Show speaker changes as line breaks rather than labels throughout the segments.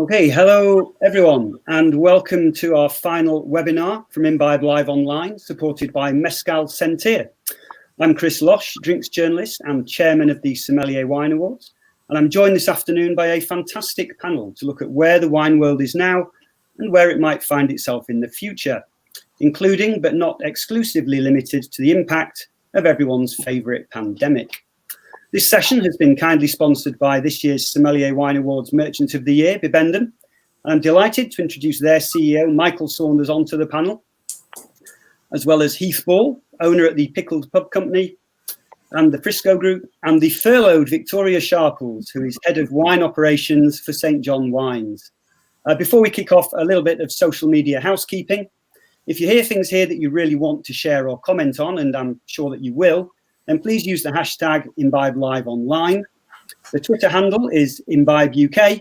Okay, hello everyone, and welcome to our final webinar from Imbibe Live Online, supported by Mezcal Sentir. I'm Chris Losh, drinks journalist and chairman of the Sommelier Wine Awards, and I'm joined this afternoon by a fantastic panel to look at where the wine world is now and where it might find itself in the future, including but not exclusively limited to the impact of everyone's favourite pandemic. This session has been kindly sponsored by this year's Sommelier Wine Awards Merchant of the Year, Bibendum, and I'm delighted to introduce their CEO, Michael Saunders, onto the panel, as well as Heath, owner at the Pickled pub company and the Frisco group, and the furloughed Victoria Sharples, who is head of wine operations for St. John Wines. Before we kick off, a little bit of social media housekeeping. If you hear things here that you really want to share or comment on, and I'm sure that you will, then please use the hashtag #ImbibeLiveOnline. The Twitter handle is ImbibeUK,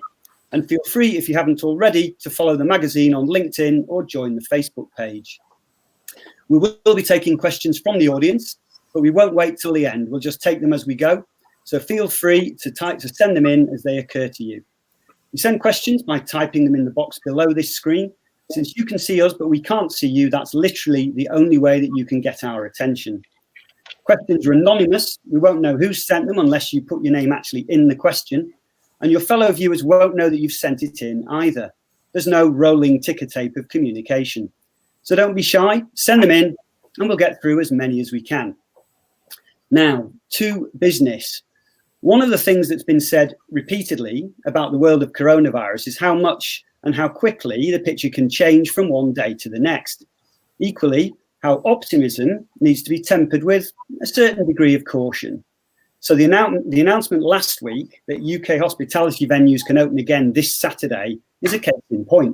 and feel free, if you haven't already, to follow the magazine on LinkedIn or join the Facebook page. We will be taking questions from the audience, but we won't wait till the end. We'll just take them as we go. So feel free to send them in as they occur to you. You send questions by typing them in the box below this screen. Since you can see us, but we can't see you, that's literally the only way that you can get our attention. Questions are anonymous. We won't know who sent them unless you put your name actually in the question. And your fellow viewers won't know that you've sent it in either. There's no rolling ticker tape of communication. So don't be shy, send them in, and we'll get through as many as we can. Now, to business. One of the things that's been said repeatedly about the world of coronavirus is how much and how quickly the picture can change from one day to the next. Equally, how optimism needs to be tempered with a certain degree of caution. So the announcement last week that UK hospitality venues can open again this Saturday is a case in point.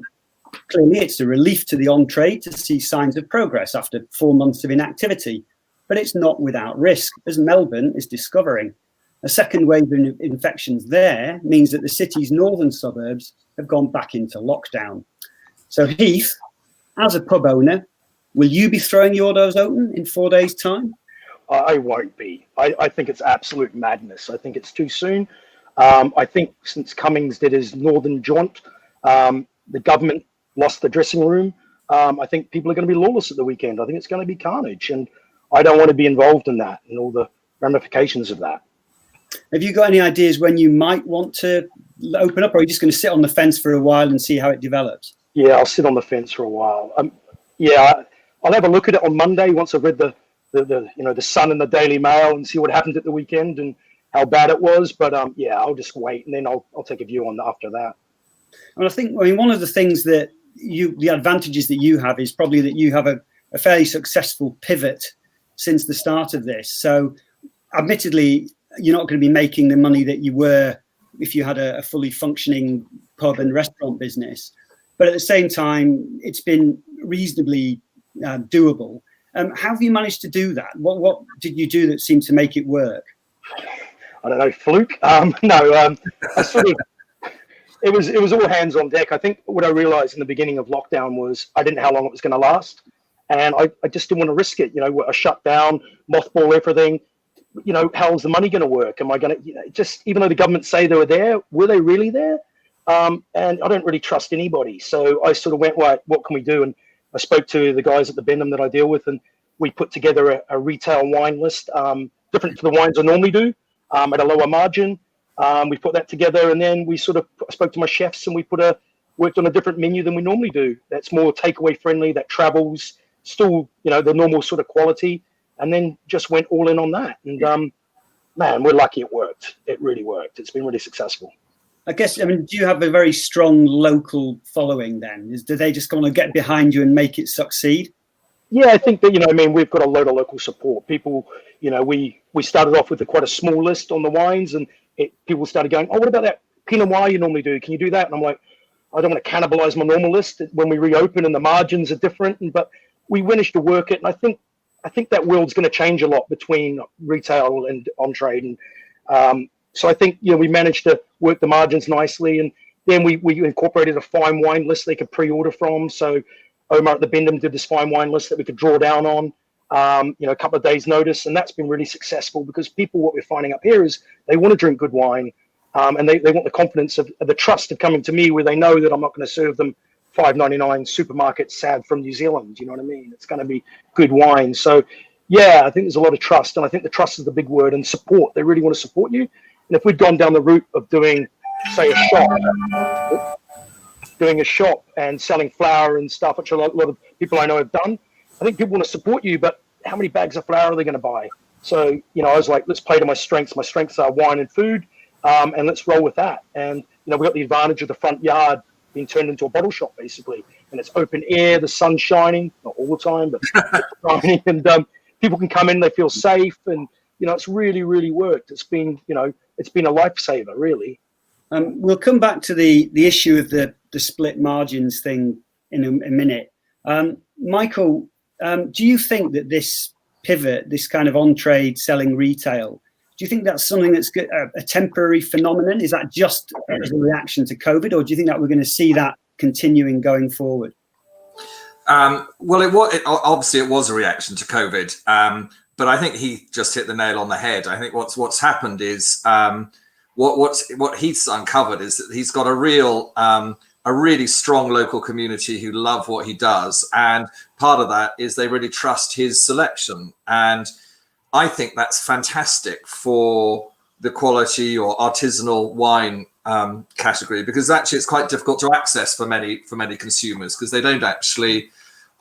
Clearly, it's a relief to the on-trade to see signs of progress after 4 months of inactivity, but it's not without risk, as Melbourne is discovering. A second wave of infections there means that the city's northern suburbs have gone back into lockdown. So Heath, as a pub owner, will you be throwing your doors open in 4 days' time?
I won't be. I think it's absolute madness. I think it's too soon. I think since Cummings did his northern jaunt, the government lost the dressing room. I think people are going to be lawless at the weekend. I think it's going to be carnage. And I don't want to be involved in that and all the ramifications of that.
Have you got any ideas when you might want to open up, or are you just going to sit on the fence for a while and see how it develops?
Yeah, I'll sit on the fence for a while. I'll have a look at it on Monday once I've read the Sun and the Daily Mail and see what happened at the weekend and how bad it was. But I'll just wait and then I'll take a view on after that.
And I think, one of the things that the advantages that you have is probably that you have a fairly successful pivot since the start of this. So admittedly, you're not going to be making the money that you were if you had a fully functioning pub and restaurant business. But at the same time, it's been reasonably doable. How have you managed to do that? What did you do that seemed to make it work?
I don't know, fluke. It was all hands on deck. I think what I realized in the beginning of lockdown was I didn't know how long it was going to last. And I just didn't want to risk it. A shutdown, mothball everything. How's the money going to work? Am I going to, just even though the government say they were there, were they really there? And I don't really trust anybody. So I sort of went, right, what can we do? And I spoke to the guys at the Bendham that I deal with, and we put together a retail wine list, different to the wines I normally do, at a lower margin. We put that together, and then I spoke to my chefs, and we worked on a different menu than we normally do. That's more takeaway friendly, that travels, still, the normal sort of quality, and then just went all in on that. And man, we're lucky it worked. It really worked. It's been really successful.
I guess, do you have a very strong local following then? Do they just want to get behind you and make it succeed?
Yeah, I think that, we've got a load of local support. People, we started off with quite a small list on the wines, and people started going, oh, what about that Pinot Noir you normally do? Can you do that? And I'm like, I don't want to cannibalize my normal list when we reopen and the margins are different. But we managed to work it. And I think that world's going to change a lot between retail and on-trade. And so I think, we managed to work the margins nicely. And then we incorporated a fine wine list they could pre-order from. So Omar at the Bendham did this fine wine list that we could draw down on, a couple of days notice. And that's been really successful because what we're finding up here is they want to drink good wine. and they want the confidence of the trust of coming to me, where they know that I'm not going to serve them $5.99 supermarket sad from New Zealand. You know what I mean? It's going to be good wine. So yeah, I think there's a lot of trust, and I think the trust is the big word, and support. They really want to support you. And if we'd gone down the route of doing, say, a shop and selling flour and stuff, which a lot of people I know have done, I think people want to support you, but how many bags of flour are they going to buy? So, I was like, let's play to my strengths. My strengths are wine and food, and let's roll with that. And, we got the advantage of the front yard being turned into a bottle shop, basically. And it's open air, the sun's shining, not all the time, but it's shining. And people can come in, they feel safe. And, it's really, really worked. It's been, it's been a lifesaver, really.
We'll come back to the issue of the split margins thing in a minute. Michael, do you think that this pivot, this kind of on-trade selling retail, do you think that's something that's a temporary phenomenon? Is that just as a reaction to COVID, or do you think that we're going to see that continuing going forward?
Well, obviously it was a reaction to COVID, but I think he just hit the nail on the head. I think what's happened is what Heath's uncovered is that he's got a really strong local community who love what he does, and part of that is they really trust his selection. And I think that's fantastic for the quality or artisanal wine category, because actually it's quite difficult to access for many consumers, because they don't actually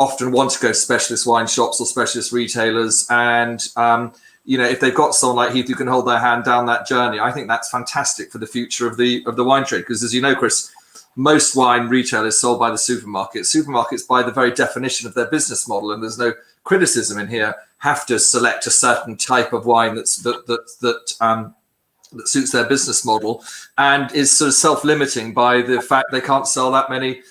often want to go to specialist wine shops or specialist retailers. And if they've got someone like Heath who can hold their hand down that journey, I think that's fantastic for the future of the wine trade. Because as you know, Chris, most wine retail is sold by the supermarkets. Supermarkets, by the very definition of their business model, and there's no criticism in here, have to select a certain type of wine that suits their business model, and is sort of self-limiting by the fact they can't sell that many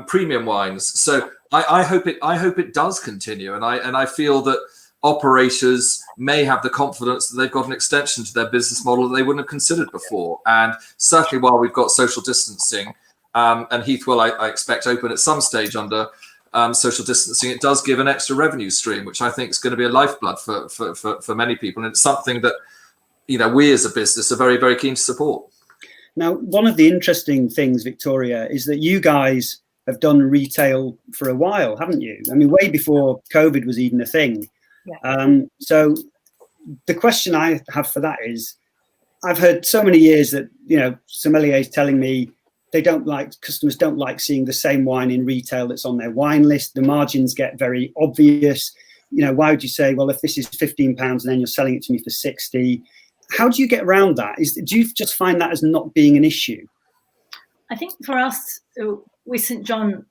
premium wines. So I hope it does continue, and I feel that operators may have the confidence that they've got an extension to their business model that they wouldn't have considered before. And certainly while we've got social distancing, and Heath will, I expect, open at some stage under social distancing, it does give an extra revenue stream, which I think is going to be a lifeblood for many people. And it's something that, we as a business are very, very keen to support.
Now, one of the interesting things, Victoria, is that you guys have done retail for a while, haven't you? I mean, way before COVID was even a thing. Yeah. So the question I have for that is, I've heard so many years that, sommeliers telling me customers don't like seeing the same wine in retail that's on their wine list. The margins get very obvious. Why would you say, well, if this is £15 and then you're selling it to me for 60? How do you get around that? Do you just find that as not being an issue?
I think for us, with St. John,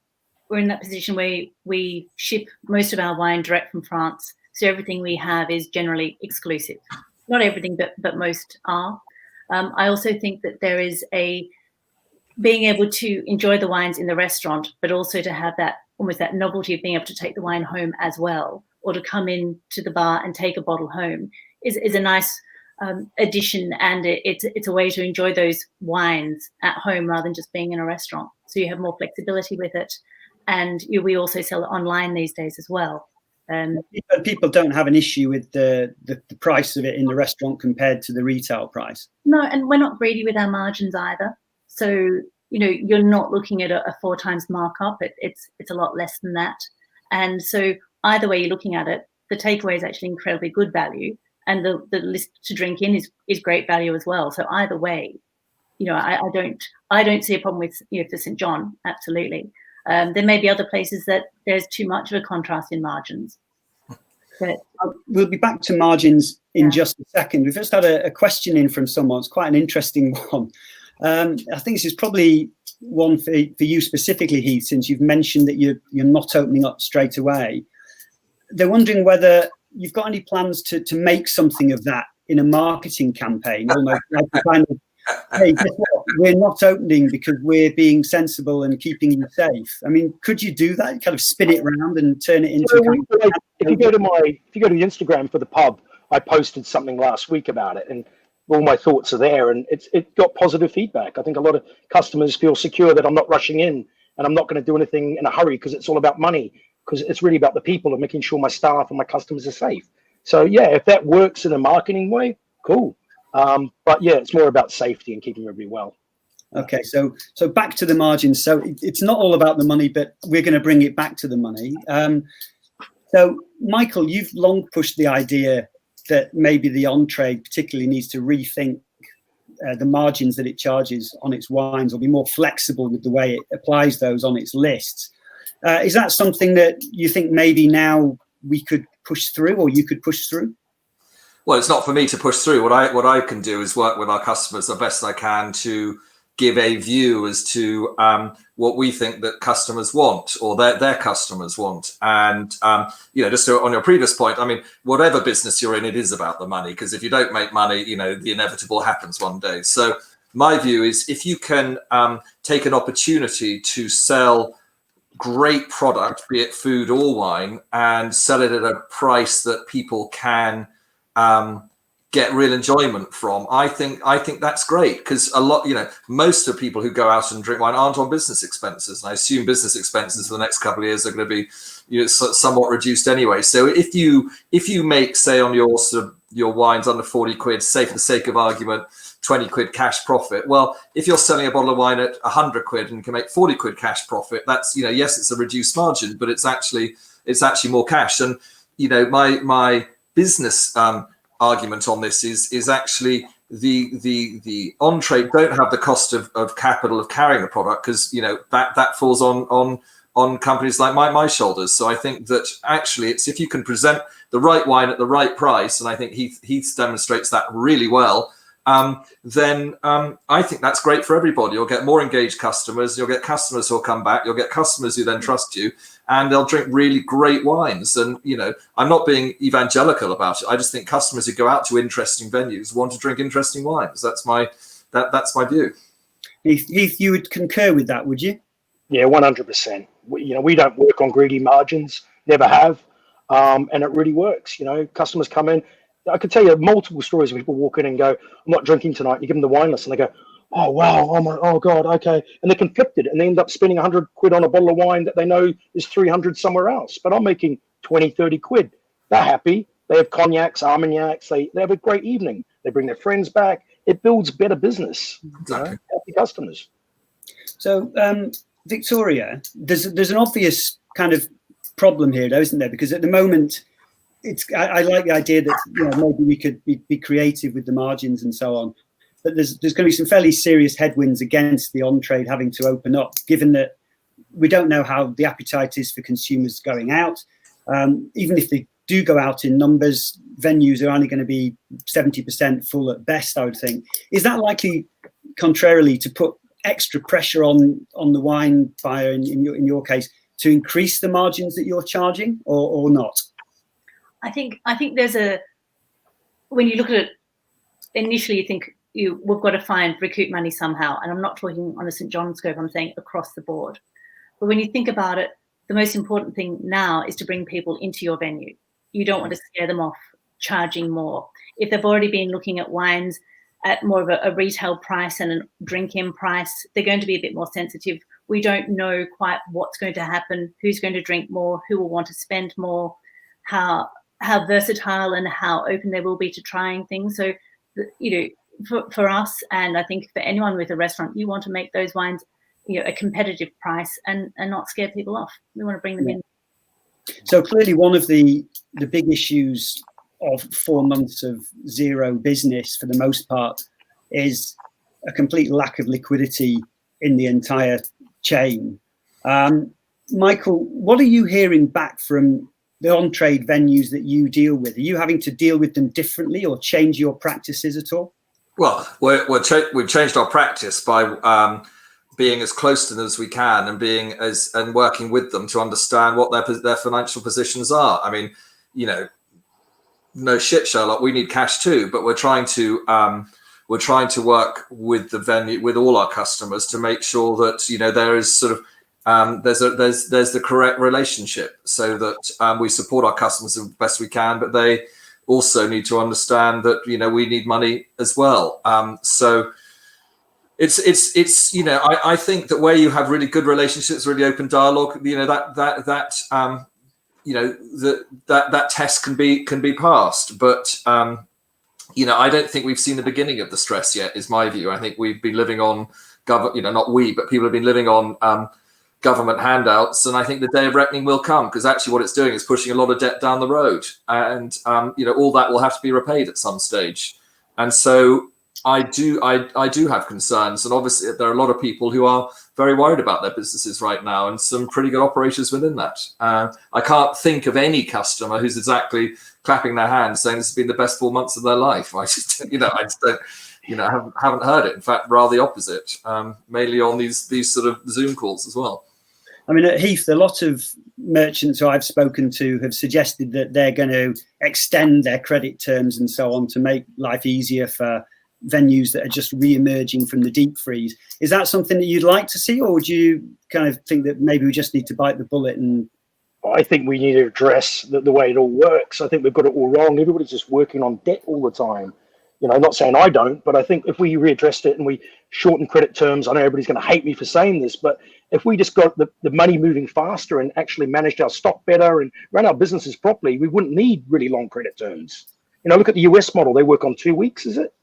we're in that position where we ship most of our wine direct from France. So everything we have is generally exclusive. Not everything, but most are. I also think that there is being able to enjoy the wines in the restaurant, but also to have almost that novelty of being able to take the wine home as well, or to come in to the bar and take a bottle home is a nice addition. And it's a way to enjoy those wines at home rather than just being in a restaurant. So you have more flexibility with it. And we also sell it online these days as well.
People don't have an issue with the price of it in the restaurant compared to the retail price.
No, and we're not greedy with our margins either. So, you're not looking at a 4 times markup. It's a lot less than that. And so either way you're looking at it, the takeaway is actually incredibly good value. And the list to drink in is great value as well. So either way, I don't see a problem with, for St. John, absolutely. There may be other places that there's too much of a contrast in margins. But
we'll be back to margins in just a second. We've just had a question in from someone. It's quite an interesting one. I think this is probably one for you specifically, Heath, since you've mentioned that you're not opening up straight away. They're wondering whether you've got any plans to make something of that in a marketing campaign, almost like a kind of, hey, guess what? We're not opening because we're being sensible and keeping you safe. I mean, could you do that? Kind of spin it around and turn it into.
If you go to the Instagram for the pub, I posted something last week about it, and all my thoughts are there, and it got positive feedback. I think a lot of customers feel secure that I'm not rushing in and I'm not going to do anything in a hurry, because it's all about money, because it's really about the people and making sure my staff and my customers are safe. So yeah, if that works in a marketing way, cool. But yeah, it's more about safety and keeping everybody well.
Okay, so back to the margins. So it's not all about the money, but we're going to bring it back to the money. So Michael, you've long pushed the idea that maybe the on-trade particularly needs to rethink the margins that it charges on its wines, or be more flexible with the way it applies those on its lists. Is that something that you think maybe now we could push through, or you could push through?
Well, it's not for me to push through. What I can do is work with our customers the best I can to give a view as to what we think that customers want, or their customers want. And just on your previous point, I mean, whatever business you're in, it is about the money, because if you don't make money, the inevitable happens one day. So my view is, if you can take an opportunity to sell great product, be it food or wine, and sell it at a price that people can get real enjoyment from, I think that's great, because a lot, most of the people who go out and drink wine aren't on business expenses, and I assume business expenses for the next couple of years are going to be somewhat reduced anyway. So if you make, say, on your your wines under 40 quid, say for the sake of argument, 20 quid cash profit. Well, if you're selling a bottle of wine at 100 quid and can make 40 quid cash profit, that's, yes, it's a reduced margin, but it's actually more cash. And my business argument on this is actually the on-trade don't have the cost of capital of carrying the product, because that falls on companies like my shoulders. So I think that actually it's, if you can present the right wine at the right price, and I think Heath demonstrates that really well, then I think that's great for everybody. You'll get more engaged customers, you'll get customers who'll come back, you'll get customers who then trust you, and they'll drink really great wines. And, I'm not being evangelical about it. I just think customers who go out to interesting venues want to drink interesting wines. That's my view.
Heath, you would concur with that, would you?
Yeah, 100%. We don't work on greedy margins, never have. And it really works. Customers come in. I could tell you multiple stories where people walk in and go, I'm not drinking tonight. You give them the wine list and they go, oh, wow, oh God, okay. And they're conflicted, and they end up spending 100 quid on a bottle of wine that they know is 300 somewhere else. But I'm making 20, 30 quid. They're happy. They have cognacs, armagnacs. They have a great evening. They bring their friends back. It builds better business.
Exactly.
Happy customers.
So, Victoria, there's an obvious kind of problem here, though, isn't there? Because at the moment, I like the idea that maybe we could be creative with the margins and so on, but there's going to be some fairly serious headwinds against the on-trade having to open up, given that we don't know how the appetite is for consumers going out. Even if they do go out in numbers, venues are only going to be 70% full at best, I would think. Is that likely, contrarily, to put extra pressure on the wine buyer in your case to increase the margins that you're charging, or not?
I think there's when you look at it initially, you think we've got to recoup money somehow. And I'm not talking on a St. John scope, I'm saying across the board. But when you think about it, the most important thing now is to bring people into your venue. You don't want to scare them off charging more. If they've already been looking at wines at more of a retail price and a drink-in price, they're going to be a bit more sensitive. We don't know quite what's going to happen, who's going to drink more, who will want to spend more, how versatile and how open they will be to trying things. So, for us, and I think for anyone with a restaurant, you want to make those wines, a competitive price and not scare people off. We want to bring them in.
So clearly one of the big issues of 4 months of zero business for the most part is a complete lack of liquidity in the entire chain. Michael, what are you hearing back from the on-trade venues that you deal with? Are you having to deal with them differently or change your practices at all?
Well, we've changed our practice by being as close to them as we can and working with them to understand what their financial positions are. I mean, no shit, Sherlock, we need cash too, but we're trying to work with the venue, with all our customers, to make sure that there is sort of there's the correct relationship, so that we support our customers the best we can, but they also need to understand that we need money as well. So it's I think that where you have really good relationships, really open dialogue, that test can be passed. But I don't think we've seen the beginning of the stress yet, is my view. I think we've been living on not we, but people have been living on government handouts, and I think the day of reckoning will come, because actually what it's doing is pushing a lot of debt down the road, and all that will have to be repaid at some stage. And so I do have concerns, and obviously there are a lot of people who are very worried about their businesses right now, and some pretty good operators within that. I can't think of any customer who's exactly clapping their hands saying this has been the best 4 months of their life. I just don't, haven't heard it. In fact, rather the opposite, mainly on these sort of Zoom calls as well.
I mean, at Heath, a lot of merchants who I've spoken to have suggested that they're going to extend their credit terms and so on to make life easier for venues that are just re-emerging from the deep freeze. Is that something that you'd like to see, or would you kind of think that maybe we just need to bite the bullet? And
I think we need to address the way it all works. I think we've got it all wrong. Everybody's just working on debt all the time. Not saying I don't, but I think if we readdressed it and we shorten credit terms, I know everybody's going to hate me for saying this, but if we just got the money moving faster and actually managed our stock better and ran our businesses properly, we wouldn't need really long credit terms. Look at the US model. They work on 2 weeks, is it?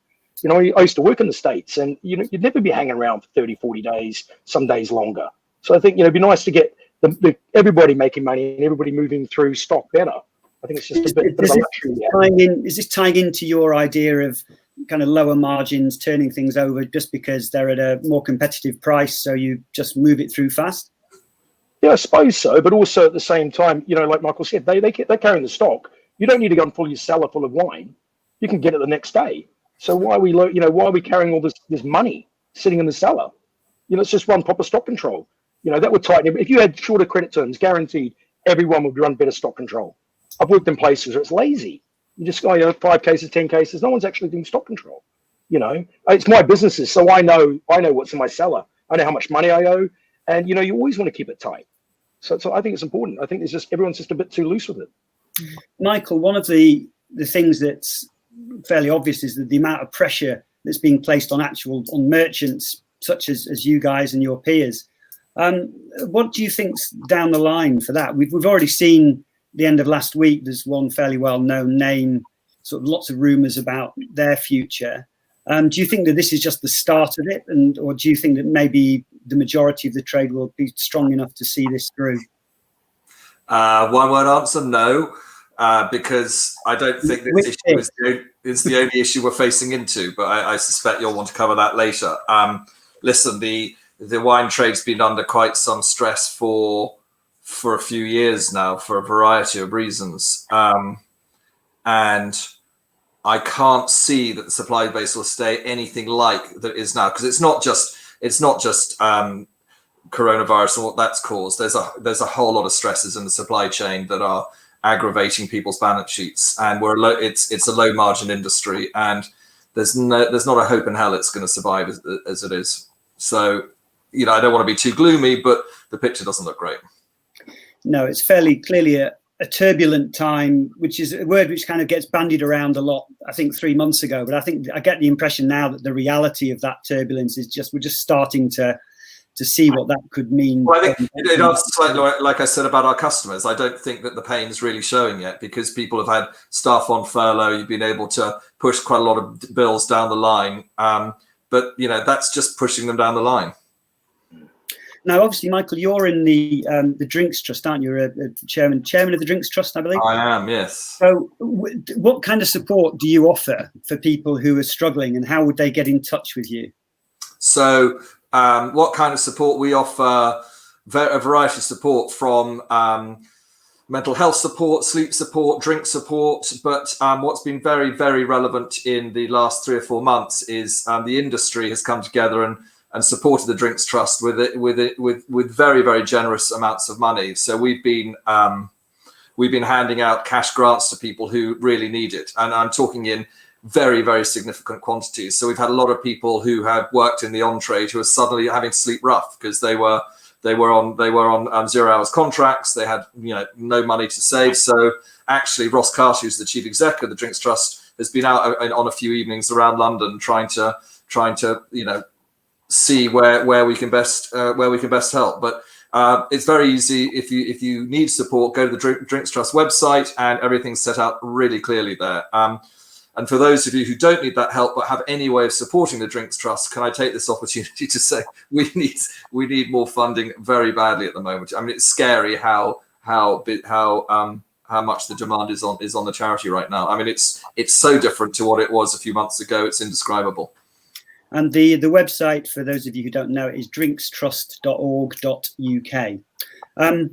I used to work in the States, and you'd never be hanging around for 30, 40 days, some days longer. So I think, it'd be nice to get everybody making money and everybody moving through stock better. I think it's just a bit of a luxury.
Is this tying into your idea of kind of lower margins, turning things over just because they're at a more competitive price, so you just move it through fast?
Yeah, I suppose so. But also at the same time, like Michael said, they're carrying the stock. You don't need to go and fill your cellar full of wine. You can get it the next day. So why are we carrying all this money sitting in the cellar? It's just run proper stock control. That would tighten it. If you had shorter credit terms, guaranteed everyone would run better stock control. I've worked in places where it's lazy. You just go, 5 cases, 10 cases. No one's actually doing stock control. It's my businesses, so I know what's in my cellar. I know how much money I owe, and you always want to keep it tight. So I think it's important. I think it's just everyone's just a bit too loose with it.
Michael, one of the things that's fairly obvious is that the amount of pressure that's being placed on merchants such as you guys and your peers. What do you think's down the line for that? We've already seen the end of last week. There's one fairly well-known name, sort of lots of rumours about their future. Do you think that this is just the start of it, or do you think that maybe the majority of the trade will be strong enough to see this through?
One word answer: no. Because I don't think this issue is the only issue we're facing into, but I suspect you'll want to cover that later. Listen, the wine trade's been under quite some stress for a few years now for a variety of reasons, and I can't see that the supply base will stay anything like that is now, because it's not just coronavirus and what that's caused. There's a whole lot of stresses in the supply chain that are aggravating people's balance sheets, and it's a low margin industry, and there's not a hope in hell it's going to survive as it is. So I don't want to be too gloomy, but the picture doesn't look great.
No, it's fairly clearly a turbulent time, which is a word which kind of gets bandied around a lot, I think 3 months ago, but I think I get the impression now that the reality of that turbulence is we're just starting to see what that could mean.
Well, I think it answers slightly like I said about our customers. I don't think that the pain is really showing yet, because people have had staff on furlough. You've been able to push quite a lot of bills down the line, but that's just pushing them down the line.
Now, obviously, Michael, you're in the Drinks Trust, aren't you? You're a chairman of the Drinks Trust, I believe.
I am, yes.
So, what kind of support do you offer for people who are struggling, and how would they get in touch with you?
So, what kind of support we offer? A variety of support, from mental health support, sleep support, drink support. But what's been very, very relevant in the last 3 or 4 months is the industry has come together and supported the Drinks Trust with very, very generous amounts of money. So we've been handing out cash grants to people who really need it, and I'm talking in very, very significant quantities. So we've had a lot of people who have worked in the on-trade who are suddenly having to sleep rough because they were on 0 hours contracts. They had no money to save. So actually, Ross Carter, who's the chief exec of the Drinks Trust, has been out on a few evenings around London trying to see where we can best help. But it's very easy. If you need support, go to the Drinks Trust website, and everything's set out really clearly there. And for those of you who don't need that help but have any way of supporting the Drinks Trust, can I take this opportunity to say we need more funding very badly at the moment. I mean, it's scary how much the demand is on the charity right now. I mean, it's so different to what it was a few months ago. It's indescribable.
And the website, for those of you who don't know, is drinkstrust.org.uk.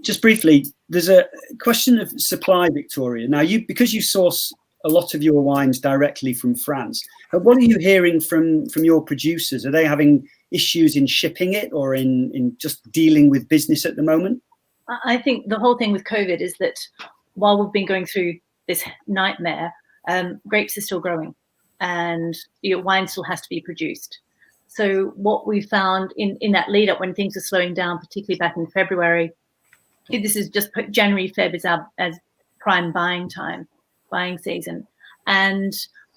Just briefly, there's a question of supply, Victoria. Now, because you source a lot of your wines directly from France, what are you hearing from your producers? Are they having issues in shipping it or in just dealing with business at the moment?
I think the whole thing with COVID is that while we've been going through this nightmare, grapes are still growing and wine still has to be produced. So what we found in that lead up when things are slowing down, particularly back in February, this is just January, Feb is as prime buying season. And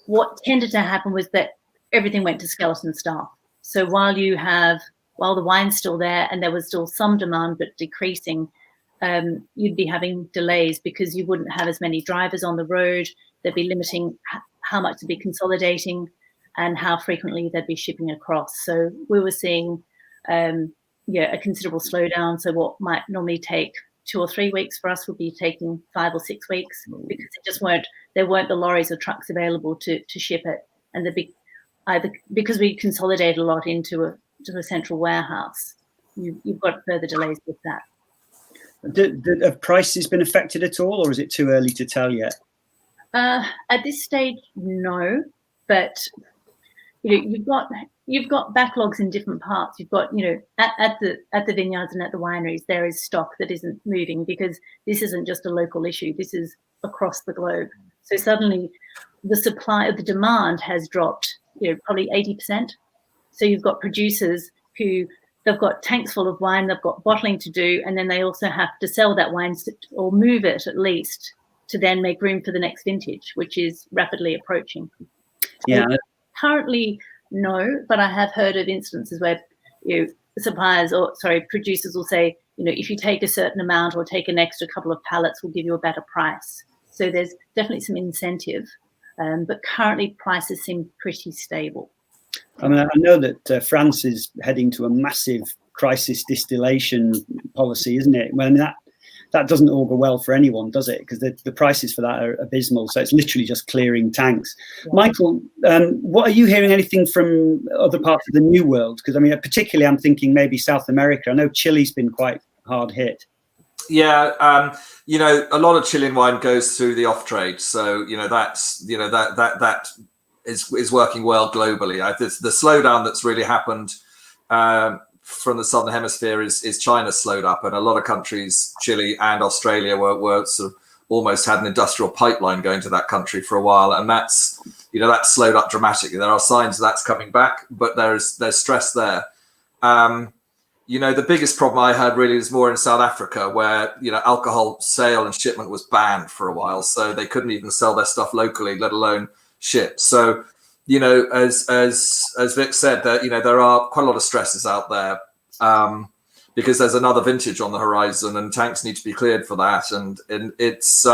what tended to happen was that everything went to skeleton staff. So while the wine's still there and there was still some demand but decreasing, you'd be having delays because you wouldn't have as many drivers on the road. They'd be limiting how much to be consolidating and how frequently they'd be shipping across. So we were seeing a considerable slowdown. So what might normally take 2 or 3 weeks for us would be taking 5 or 6 weeks because there weren't the lorries or trucks available to ship it. And because we consolidate a lot into a central warehouse, you've got further delays with that.
Have prices been affected at all, or is it too early to tell yet?
At this stage, no. But you've got backlogs in different parts. You've got at the vineyards and at the wineries there is stock that isn't moving because this isn't just a local issue. This is across the globe. So suddenly, the demand has dropped. Probably 80%. So you've got producers who they've got tanks full of wine, they've got bottling to do, and then they also have to sell that wine or move it at least to then make room for the next vintage, which is rapidly approaching.
Yeah.
So currently, no, but I have heard of instances where producers will say, if you take a certain amount or take an extra couple of pallets, we'll give you a better price. So there's definitely some incentive, but currently prices seem pretty stable.
I mean, I know that France is heading to a massive crisis distillation policy, isn't it? Well, I mean, that doesn't augur well for anyone, does it? Because the prices for that are abysmal. So it's literally just clearing tanks. Yeah. Michael, what are you hearing anything from other parts of the New World? Because I mean, particularly I'm thinking maybe South America. I know Chile's been quite hard hit.
Yeah, a lot of Chilean wine goes through the off trade. So that is working well globally. The slowdown that's really happened from the southern hemisphere is China slowed up, and a lot of countries, Chile and Australia, were sort of almost had an industrial pipeline going to that country for a while, and that's slowed up dramatically. There are signs that's coming back, but there's stress there. The biggest problem I had really is more in South Africa, where alcohol sale and shipment was banned for a while, so they couldn't even sell their stuff locally, let alone ship. So as Vic said, that there are quite a lot of stresses out there because there's another vintage on the horizon and tanks need to be cleared for that, and it's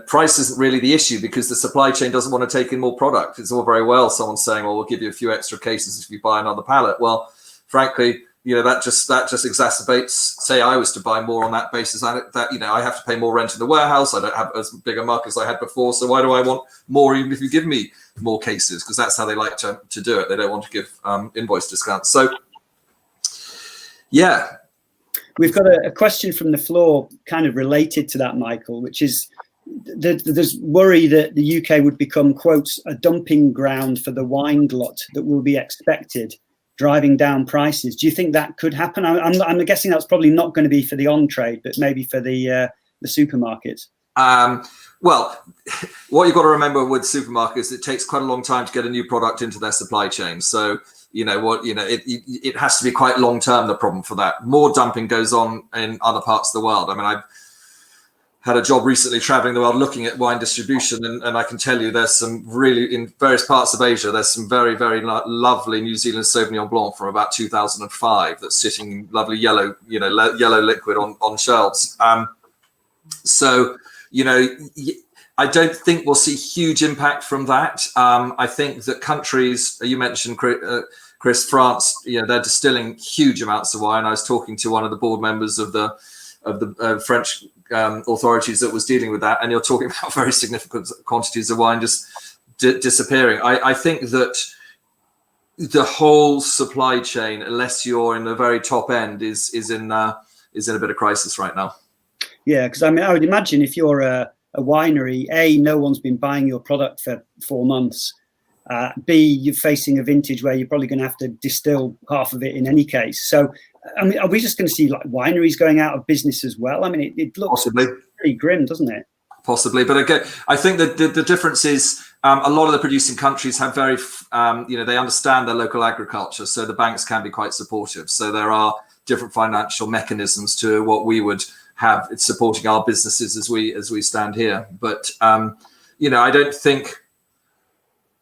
price isn't really the issue because the supply chain doesn't want to take in more product. It's all very well someone saying, well, we'll give you a few extra cases if you buy another pallet. Well, frankly, that just exacerbates. Say I was to buy more on that basis, I have to pay more rent in the warehouse. I don't have as big a market as I had before, so why do I want more even if you give me more cases? Because that's how they like to do it. They don't want to give invoice discounts. So yeah,
we've got a question from the floor kind of related to that, Michael, which is there's worry that the UK would become, quotes, a dumping ground for the wine glut that will be expected, driving down prices. Do you think that could happen? I'm guessing that's probably not going to be for the on-trade, but maybe for the supermarkets.
Well, what you've got to remember with supermarkets, it takes quite a long time to get a new product into their supply chain. So, it has to be quite long-term, the problem for that. More dumping goes on in other parts of the world. I mean, I've had a job recently traveling the world looking at wine distribution, and I can tell you there's some really, in various parts of Asia, there's some very, very lovely New Zealand Sauvignon Blanc from about 2005 that's sitting in lovely yellow liquid on shelves. I don't think we'll see huge impact from that. I think that countries, you mentioned, Chris, France, they're distilling huge amounts of wine. I was talking to one of the board members of the French authorities that was dealing with that, and you're talking about very significant quantities of wine just disappearing. I think that the whole supply chain, unless you're in the very top end, is in a bit of crisis right now. Yeah,
because I would imagine if you're a winery, A, no one's been buying your product for 4 months. B, you're facing a vintage where you're probably going to have to distill half of it in any case. So, are we just going to see like wineries going out of business as well? It looks
possibly
pretty grim, doesn't it?
Possibly, but again, I think that the difference is a lot of the producing countries have very, they understand their local agriculture, so the banks can be quite supportive. So there are different financial mechanisms to what we would have supporting our businesses as we stand here. But I don't think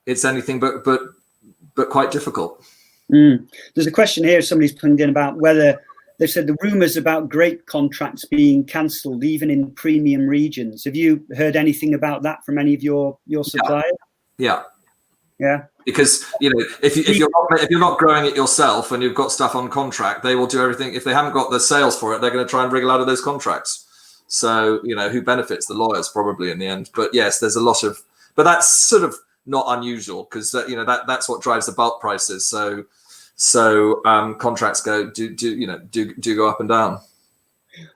it's anything but quite difficult.
There's a question here somebody's put in about whether they've said the rumours about grape contracts being cancelled even in premium regions. Have you heard anything about that from any of your suppliers?
Yeah.
Because if you're not growing it yourself and you've got stuff on contract, they will do everything. If they haven't got the sales for it, they're going to try and wriggle out of those contracts. So who benefits? The lawyers probably in the end. But yes, there's a lot of. But that's sort of not unusual because that's what drives the bulk prices. So contracts do go up and down.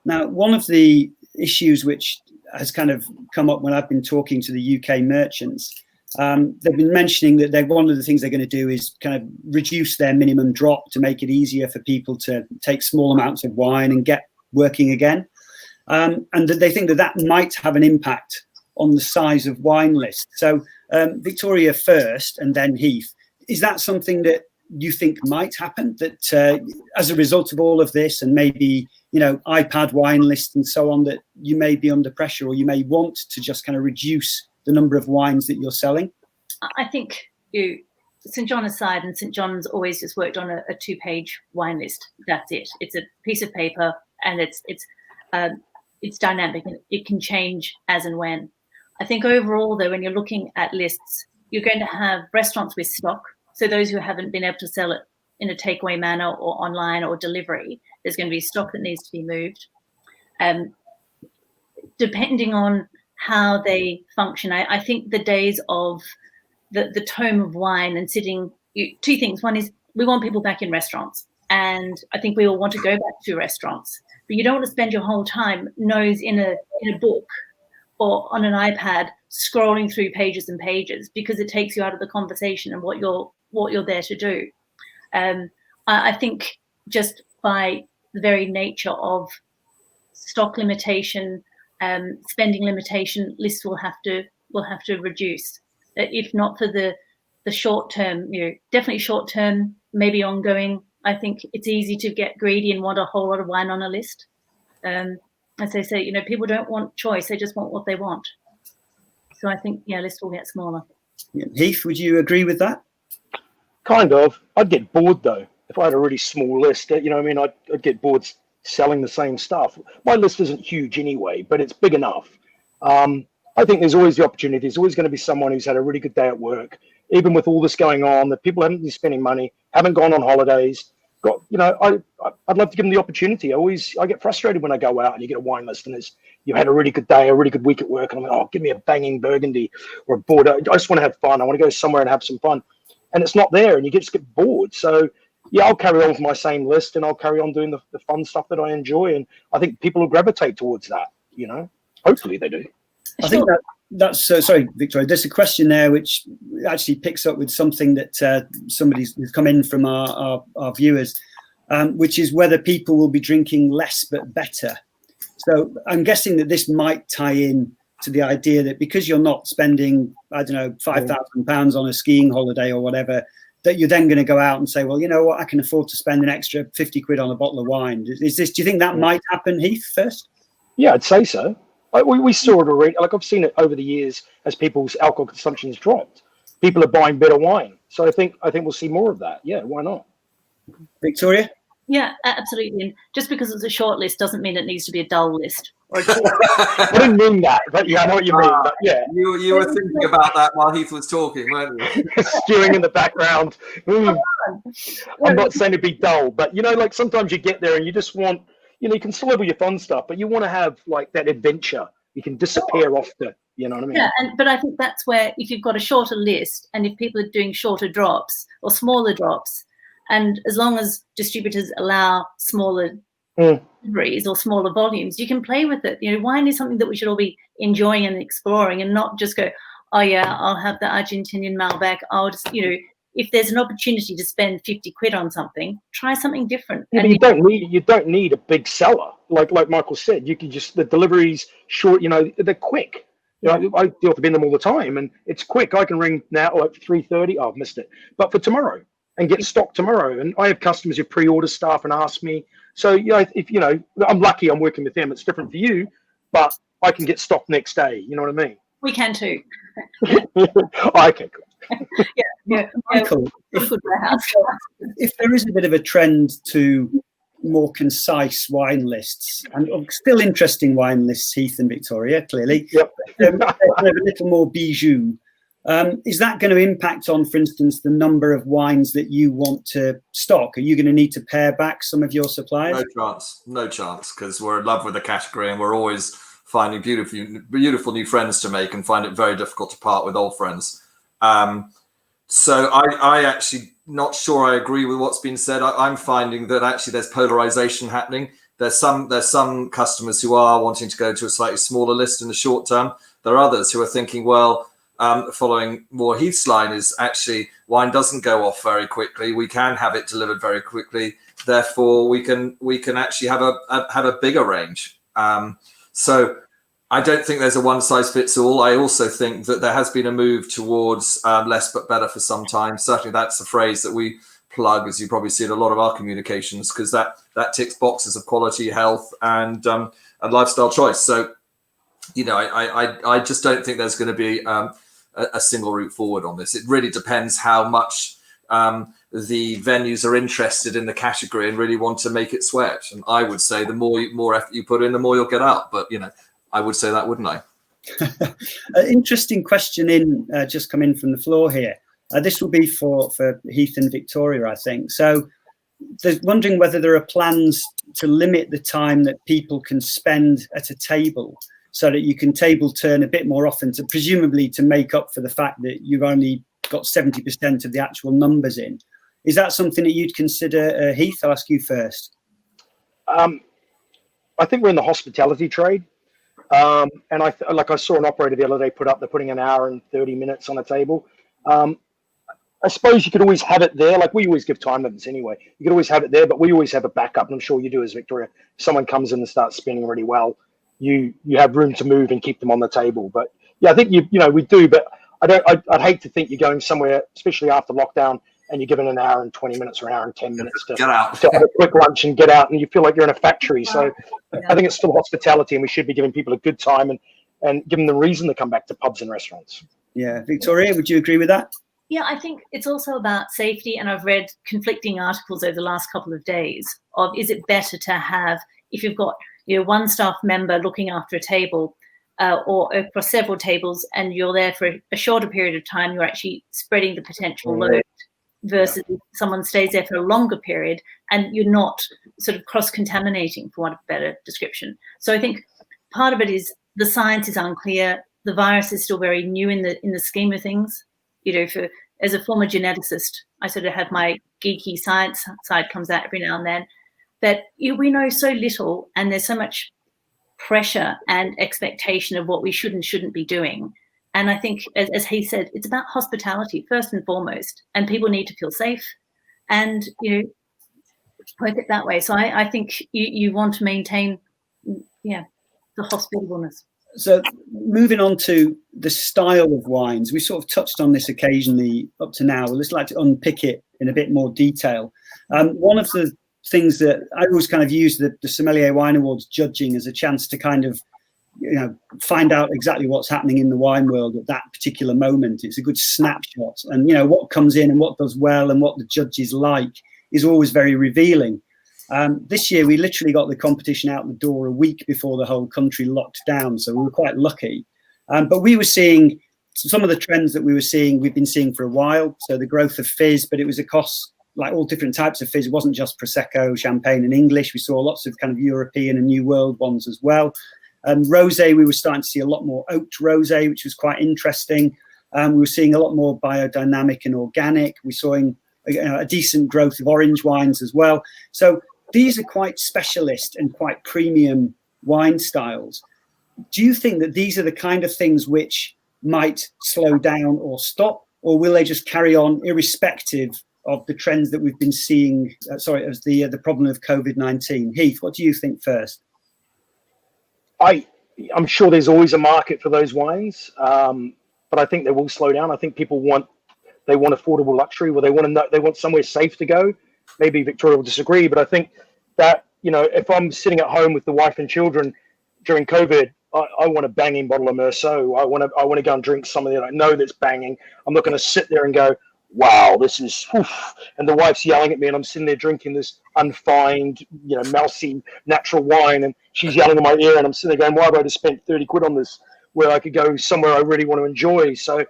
Now, one of the issues which has kind of come up when I've been talking to the UK merchants, they've been mentioning that one of the things they're going to do is kind of reduce their minimum drop to make it easier for people to take small amounts of wine and get working again. And that they think that might have an impact on the size of wine list. So Victoria first and then Heath, is that something that you think might happen, that as a result of all of this and maybe iPad wine lists and so on, that you may be under pressure or you may want to just kind of reduce the number of wines that you're selling?
I think St. John aside, and St. John's always just worked on a 2-page wine list. That's it. It's a piece of paper and it's dynamic and it can change as and when. I think overall though, when you're looking at lists, you're going to have restaurants with stock. So those who haven't been able to sell it in a takeaway manner or online or delivery, there's going to be stock that needs to be moved. Depending on how they function, I think the days of the tome of wine and sitting, 2 things. One is we want people back in restaurants. And I think we all want to go back to restaurants. But you don't want to spend your whole time nose in a book or on an iPad scrolling through pages and pages, because it takes you out of the conversation and what you're there to do. I think just by the very nature of stock limitation, spending limitation, lists will have to reduce. If not for the short term, definitely short term, maybe ongoing. I think it's easy to get greedy and want a whole lot of wine on a list. As they say, people don't want choice; they just want what they want. So I think, lists will get smaller.
Yeah. Heath, would you agree with that?
Kind of. I'd get bored though if I had a really small list. I'd get bored selling the same stuff. My list isn't huge anyway, but it's big enough. I think there's always the opportunity. There's always going to be someone who's had a really good day at work, even with all this going on, that people haven't been spending money, haven't gone on holidays. I'd love to give them the opportunity. I get frustrated when I go out and you get a wine list and you had a really good day, a really good week at work, and I'm like, give me a banging Burgundy or a Bordeaux. I just want to have fun. I want to go somewhere and have some fun. And it's not there, and you just get bored. So, I'll carry on with my same list, and I'll carry on doing the fun stuff that I enjoy. And I think people will gravitate towards that. Hopefully they do.
I think that's sorry, Victoria. There's a question there which actually picks up with something that somebody's come in from our viewers, which is whether people will be drinking less but better. So I'm guessing that this might tie in to the idea that because you're not spending, I don't know, £5,000 on a skiing holiday or whatever, that you're then going to go out and say, well, you know what, I can afford to spend an extra 50 quid on a bottle of wine. Do you think that might happen, Heath, first?
Yeah, I'd say so. We saw it already. I've seen it over the years as people's alcohol consumption has dropped. People are buying better wine. So I think we'll see more of that. Yeah, why not?
Victoria?
Yeah, absolutely. And just because it's a short list doesn't mean it needs to be a dull list.
I didn't mean that, but yeah, I know what you mean. But yeah,
you were thinking about that while Heath was talking, weren't you?
stewing in the background. I'm not saying to be dull, but like sometimes you get there and you just want, you can still have all your fun stuff, but you want to have like that adventure. You can disappear off you know what I mean?
Yeah, but I think that's where if you've got a shorter list and if people are doing shorter drops or smaller drops, and as long as distributors allow smaller deliveries or smaller volumes, you can play with it. Wine is something that we should all be enjoying and exploring, and not just go, oh yeah, I'll have the Argentinian Malbec. I'll just, if there's an opportunity to spend 50 quid on something, try something different.
Yeah,
and
but you don't need a big seller. Like Michael said, you can just, the deliveries short, they're quick. I deal with them all the time, and it's quick. I can ring now at 3:30. Oh, I've missed it, but for tomorrow, and get stock tomorrow. And I have customers who pre-order stuff and ask me. So if I'm lucky, I'm working with them. It's different for you, but I can get stock next day. You know what I mean?
We can too.
Okay, cool.
Yeah.
Michael, if there is a bit of a trend to more concise wine lists, and still interesting wine lists, Heath and Victoria, clearly,
yep.
Kind of a little more bijou. Is that going to impact on, for instance, the number of wines that you want to stock? Are you going to need to pare back some of your suppliers?
No chance, because we're in love with the category and we're always finding beautiful new friends to make, and find it very difficult to part with old friends. So I actually not sure I agree with what's been said. I'm finding that actually there's polarization happening. There's some customers who are wanting to go to a slightly smaller list in the short term. There are others who are thinking, well, following more Heath's line, is actually wine doesn't go off very quickly. We can have it delivered very quickly. Therefore, we can actually have a bigger range. So I don't think there's a one size fits all. I also think that there has been a move towards less but better for some time. Certainly, that's a phrase that we plug, as you probably see in a lot of our communications, because that ticks boxes of quality, health, and lifestyle choice. So, I just don't think there's going to be a single route forward on this. It really depends how much the venues are interested in the category and really want to make it sweat. And I would say the more effort you put in, the more you'll get out. But I would say that, wouldn't I?
An interesting question just come in from the floor here. This will be for Heath and Victoria, I think. So they're wondering whether there are plans to limit the time that people can spend at a table, so that you can table turn a bit more often, presumably to make up for the fact that you've only got 70% of the actual numbers in. Is that something that you'd consider, Heath? I'll ask you first.
I think we're in the hospitality trade. And I saw an operator the other day they're putting an hour and 30 minutes on a table. I suppose you could always have it there. Like, we always give time limits anyway. You could always have it there, but we always have a backup. And I'm sure you do as Victoria. If someone comes in and starts spinning really well, you have room to move and keep them on the table. But yeah, I think we do, but I'd hate to think you're going somewhere, especially after lockdown, and you're given an hour and 20 minutes or an hour and 10 minutes to
get out,
to have a quick lunch and get out, and you feel like you're in a factory. So I think it's still hospitality, and we should be giving people a good time and giving them reason to come back to pubs and restaurants.
Yeah. Victoria, would you agree with that?
Yeah, I think it's also about safety, and I've read conflicting articles over the last couple of days of, is it better to have, if you've got one staff member looking after a table or across several tables, and you're there for a shorter period of time, you're actually spreading the potential load, versus if someone stays there for a longer period and you're not sort of cross-contaminating, for want of a better description. So I think part of it is the science is unclear. The virus is still very new in the scheme of things. As a former geneticist, I sort of have my geeky science side comes out every now and then. But we know so little, and there's so much pressure and expectation of what we should and shouldn't be doing. And I think, as he said, it's about hospitality first and foremost, and people need to feel safe and, work it that way. So I think you want to maintain, the hospitableness.
So moving on to the style of wines, we sort of touched on this occasionally up to now. We'd just like to unpick it in a bit more detail. One of the things that I always kind of use the Sommelier Wine Awards judging as a chance to kind of, find out exactly what's happening in the wine world at that particular moment. It's a good snapshot, and what comes in and what does well and what the judges like is always very revealing. This year, we literally got the competition out the door a week before the whole country locked down, so we were quite lucky. But we were seeing some of the trends that we've been seeing for a while. So the growth of fizz, but it was across like all different types of fizz. It wasn't just Prosecco, Champagne and English. We saw lots of kind of European and New World ones as well. Rosé, we were starting to see a lot more oaked rosé, which was quite interesting. We were seeing a lot more biodynamic and organic. We're seeing a decent growth of orange wines as well. So these are quite specialist and quite premium wine styles. Do you think that these are the kind of things which might slow down or stop, or will they just carry on irrespective of the trends that we've been seeing, as the problem of COVID-19? Heath, what do you think first?
I'm sure there's always a market for those wines, but I think they will slow down. I think people want affordable luxury, or they want somewhere safe to go. Maybe Victoria will disagree, but I think that, you know, if I'm sitting at home with the wife and children during COVID, I want a banging bottle of Merceau. I want to go and drink something that I know that's banging. I'm not going to sit there and go, wow, this is, oof, and the wife's yelling at me, and I'm sitting there drinking this unfined, you know, mousy natural wine, and she's yelling in my ear, and I'm sitting there going, why have I just spent 30 quid on this, where I could go somewhere I really want to enjoy? So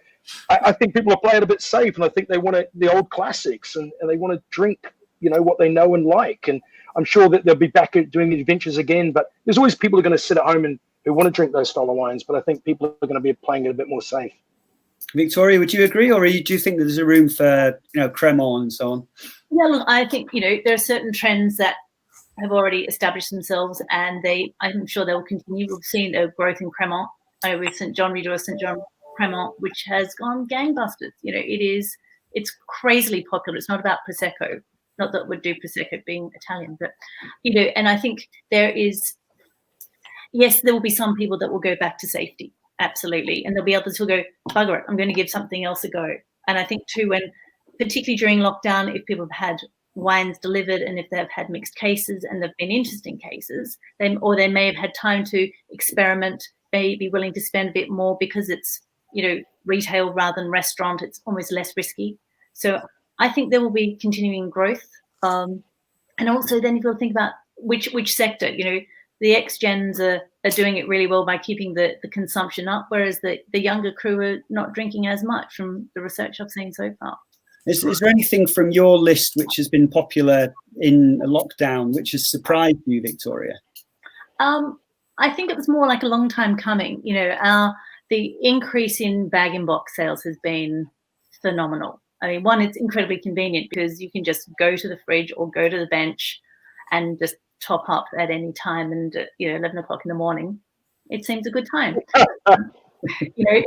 I think people are playing a bit safe, and I think they want the old classics, and they want to drink, you know, what they know and like. And I'm sure that they'll be back at doing the adventures again, but there's always people who are going to sit at home and who want to drink those style of wines, but I think people are going to be playing it a bit more safe.
Victoria, would you agree, or do you think that there's a room for, you know, Cremant and so on?
Yeah, look, I think, you know, there are certain trends that have already established themselves, and I'm sure they will continue. We've seen a growth in Cremant. With St. John, we do a St. John Cremant, which has gone gangbusters. You know, it's crazily popular. It's not about Prosecco. Not that we'd do Prosecco being Italian, but, you know, and I think there will be some people that will go back to safety. Absolutely. And there'll be others who'll go, bugger it, I'm going to give something else a go. And I think too, particularly during lockdown, if people have had wines delivered and if they've had mixed cases and they've been interesting cases, they may have had time to experiment, may be willing to spend a bit more because it's, you know, retail rather than restaurant. It's almost less risky. So I think there will be continuing growth. And also then if you'll think about which sector, you know, the ex-gens are doing it really well by keeping the consumption up, whereas the younger crew are not drinking as much from the research I've seen so far.
Is there anything from your list which has been popular in a lockdown which has surprised you, Victoria?
I think it was more like a long time coming. You know, the increase in bag-in-box sales has been phenomenal. I mean, one, it's incredibly convenient because you can just go to the fridge or go to the bench and just top up at any time, and 11 o'clock in the morning, it seems a good time. You know,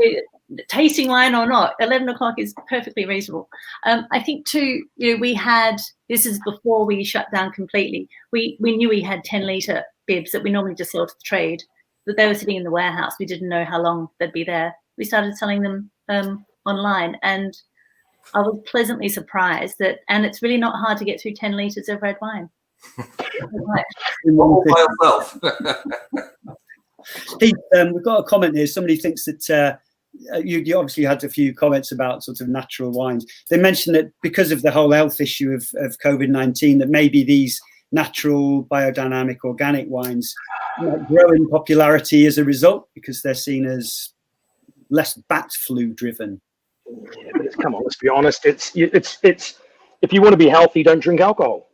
tasting wine or not, 11 o'clock is perfectly reasonable. I think too, you know, this is before we shut down completely. We knew we had 10-litre bibs that we normally just sell to the trade, but they were sitting in the warehouse. We didn't know how long they'd be there. We started selling them online, and I was pleasantly surprised and it's really not hard to get through 10 litres of red wine.
All by yourself.
Heath, we've got a comment here. Somebody thinks that you obviously had a few comments about sort of natural wines. They mentioned that because of the whole health issue of COVID-19, that maybe these natural, biodynamic, organic wines might grow in popularity as a result because they're seen as less bat flu driven.
Yeah, but come on, let's be honest. It's if you want to be healthy, don't drink alcohol.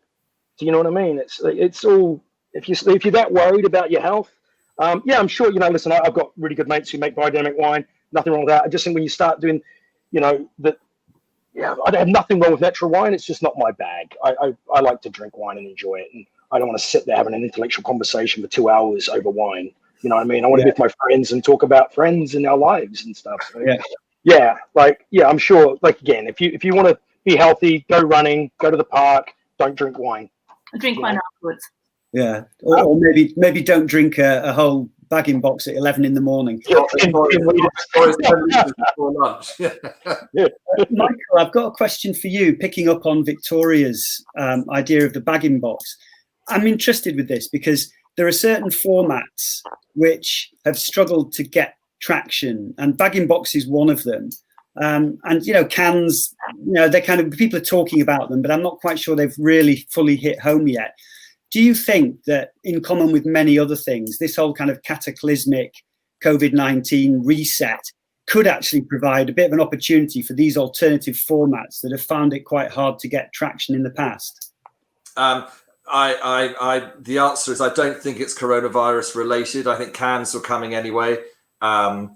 Do you know what I mean? It's all if you're that worried about your health. Yeah, I'm sure, you know, listen, I've got really good mates who make biodynamic wine. Nothing wrong with that. I just think when you start doing, you know, I have nothing wrong with natural wine. It's just not my bag. I like to drink wine and enjoy it. And I don't want to sit there having an intellectual conversation for 2 hours over wine. You know what I mean? I want to be with my friends and talk about friends and our lives and stuff. So, I'm sure, like, again, if you want to be healthy, go running, go to the park, don't drink wine.
Drink wine afterwards.
Yeah, or maybe don't drink a whole bag-in-box at 11 in the morning. Michael, I've got a question for you, picking up on Victoria's idea of the bag-in-box. I'm interested with this because there are certain formats which have struggled to get traction, and bag-in-box is one of them. And, you know, cans, you know, they're kind of, people are talking about them, but I'm not quite sure they've really fully hit home yet. do you think that, in common with many other things, this whole kind of cataclysmic COVID-19 reset could actually provide a bit of an opportunity for these alternative formats that have found it quite hard to get traction in the past?
The answer is I don't think it's coronavirus related. I think cans are coming anyway, and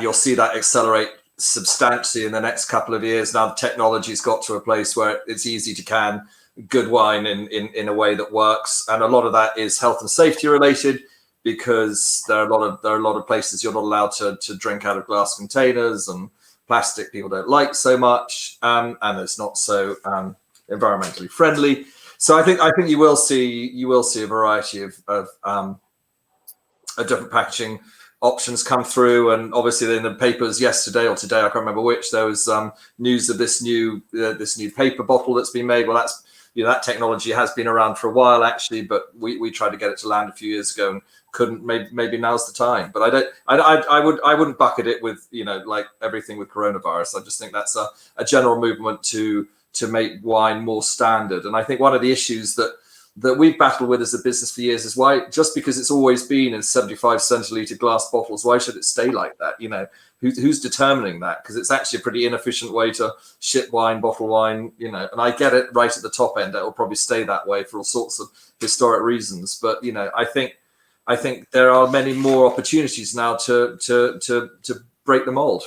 you'll see that accelerate substantially in the next couple of years. Now the technology's got to a place where it's easy to can good wine in a way that works, and a lot of that is health and safety related, because there are a lot of places you're not allowed to drink out of glass containers, and plastic people don't like so much, and it's not so environmentally friendly. So I think you will see a variety of different packaging options come through, and obviously in the papers yesterday or today, I can't remember which, there was news of this new paper bottle that's been made. Well, that's, that technology has been around for a while actually, but we tried to get it to land a few years ago and couldn't. Maybe now's the time. But I wouldn't bucket it with like everything with coronavirus. I just think that's a general movement to make wine more standard. And I think one of the issues that we've battled with as a business for years is why, just because it's always been in 75 centiliter glass bottles, why should it stay like that? Who's determining that? Because it's actually a pretty inefficient way to ship wine, bottle wine, and I get it right at the top end. It will probably stay that way for all sorts of historic reasons. But, I think there are many more opportunities now to break the mold.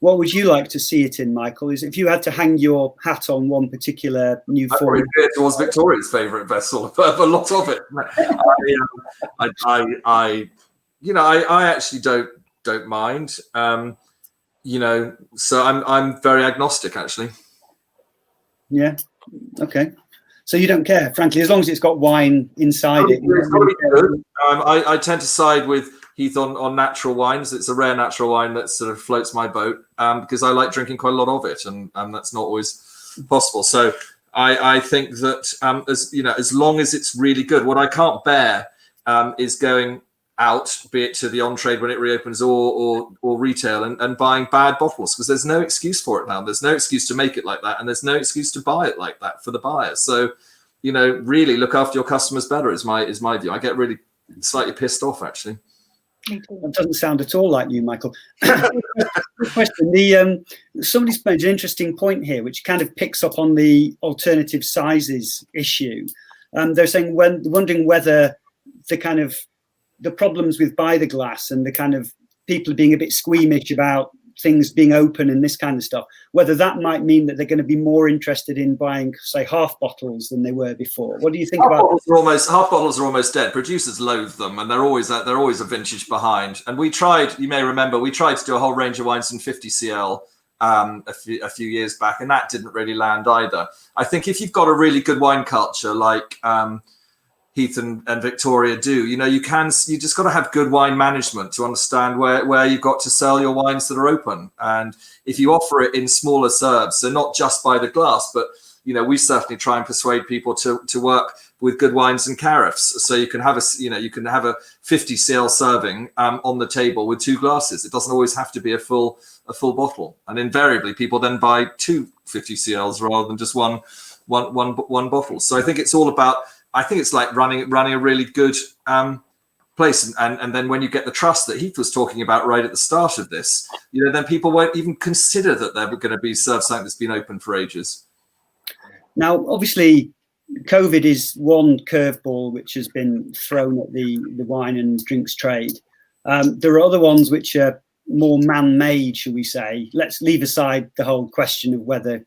What would you like to see it in, Michael? Is if you had to hang your hat on one particular new form?
It was Victoria's favourite vessel, a lot of it. I actually don't mind. So I'm very agnostic actually.
Yeah. Okay. So you don't care, frankly, as long as it's got wine inside it.
It's got to be good. I tend to side with Heath on natural wines. It's a rare natural wine that sort of floats my boat, because I like drinking quite a lot of it, and that's not always possible. So I think that as long as it's really good, what I can't bear is going out, be it to the on-trade when it reopens or retail, and buying bad bottles, because there's no excuse for it now. There's no excuse to make it like that, and there's no excuse to buy it like that for the buyers. So really look after your customers better is my view. I get really slightly pissed off actually.
That doesn't sound at all like you, Michael. Good question. Somebody's made an interesting point here, which kind of picks up on the alternative sizes issue. They're saying wondering whether the problems with buy the glass and the kind of people being a bit squeamish about things being open and this kind of stuff, whether that might mean that they're going to be more interested in buying, say, half bottles than they were before. What do you think about that?
Half bottles are almost dead. Producers loathe them, and they're always a vintage behind. And we tried, you may remember, to do a whole range of wines in 50 cl a few years back, and that didn't really land either. I think if you've got a really good wine culture like Heath and Victoria do, you just got to have good wine management to understand where you've got to sell your wines that are open. And if you offer it in smaller serves, so not just by the glass, but we certainly try and persuade people to work with good wines and tariffs. So you can have a 50 cl serving on the table with 2 glasses. It doesn't always have to be a full bottle. And invariably people then buy 2 50 cls rather than just one bottle. So I think it's all about, it's like running a really good place, and then when you get the trust that Heath was talking about right at the start of this, then people won't even consider that they're going to be served something that's been open for ages.
Now, obviously, COVID is one curveball which has been thrown at the wine and drinks trade. There are other ones which are more man-made, shall we say. Let's leave aside the whole question of whether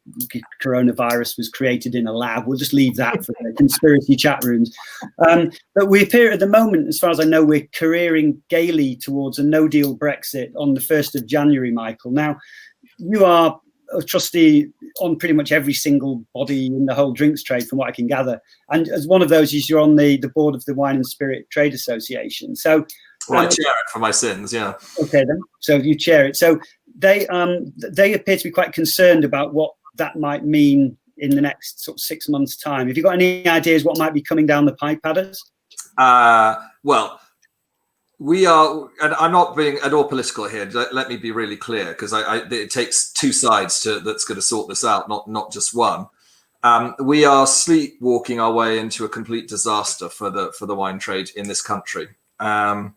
coronavirus was created in a lab. We'll just leave that for the conspiracy chat rooms. But we appear at the moment, as far as I know, we're careering gaily towards a no-deal Brexit on the 1st of January, Michael. Now, you are a trustee on pretty much every single body in the whole drinks trade, from what I can gather. And as one of those is you're on the board of the Wine and Spirit Trade Association. So
I chair it for my sins, yeah.
Okay, then. So you chair it. So they appear to be quite concerned about what that might mean in the next sort of 6 months' time. Have you got any ideas what might be coming down the pipe at us?
Well, we are, and I'm not being at all political here. Let me be really clear, because it takes 2 sides that's going to sort this out, not just one.
we are sleepwalking our way into a complete disaster for the wine trade in this country. And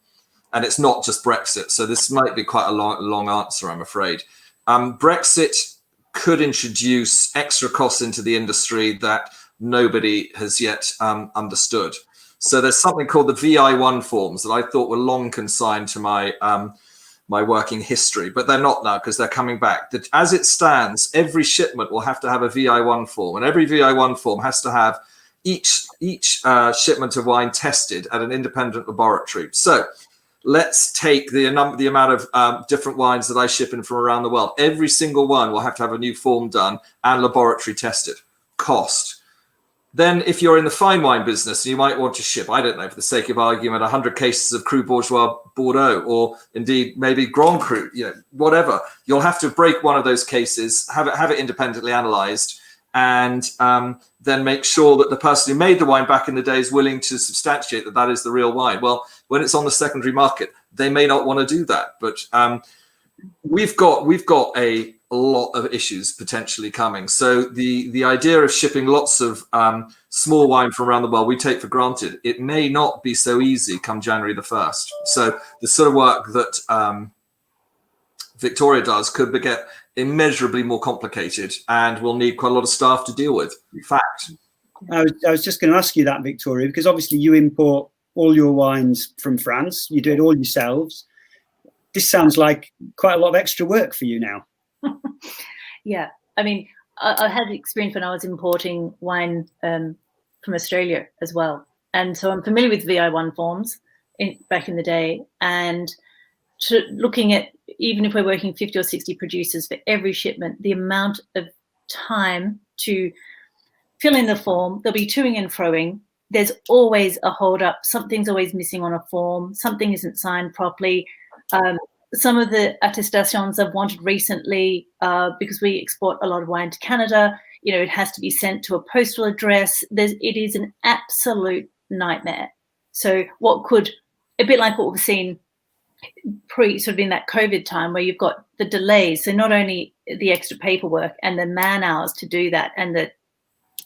it's not just Brexit. So this might be quite a long answer, I'm afraid. Brexit could introduce extra costs into the industry that nobody has yet understood. So there's something called the VI1 forms that I thought were long consigned to my my working history, but they're not now because they're coming back. That as it stands, every shipment will have to have a VI1 form, and every VI1 form has to have each shipment of wine tested at an independent laboratory. So let's take the amount of different wines that I ship in from around the world. Every single one will have to have a new form done and laboratory tested. Cost. Then if you're in the fine wine business, you might want to ship, I don't know, for the sake of argument, 100 cases of Cru Bourgeois Bordeaux, or indeed maybe Grand Cru, whatever. You'll have to break one of those cases, have it independently analyzed, and then make sure that the person who made the wine back in the day is willing to substantiate that that is the real wine. Well, when it's on the secondary market, they may not want to do that. But we've got a lot of issues potentially coming. So the idea of shipping lots of small wine from around the world we take for granted. It may not be so easy come January the 1st. So the sort of work that Victoria does could get immeasurably more complicated, and we'll need quite a lot of staff to deal with. In fact,
I was just going to ask you that, Victoria, because obviously you import all your wines from France. You do it all yourselves. This sounds like quite a lot of extra work for you now.
Yeah, I mean, I had experience when I was importing wine from Australia as well, and so I'm familiar with VI1 forms back in the day, and looking at, even if we're working 50 or 60 producers for every shipment, the amount of time to fill in the form, there'll be toing and froing. There's always a hold up. Something's always missing on a form. Something isn't signed properly. Some of the attestations I've wanted recently, because we export a lot of wine to Canada, it has to be sent to a postal address. It is an absolute nightmare. So a bit like what we've seen sort of in that COVID time, where you've got the delays. So not only the extra paperwork and the man hours to do that and the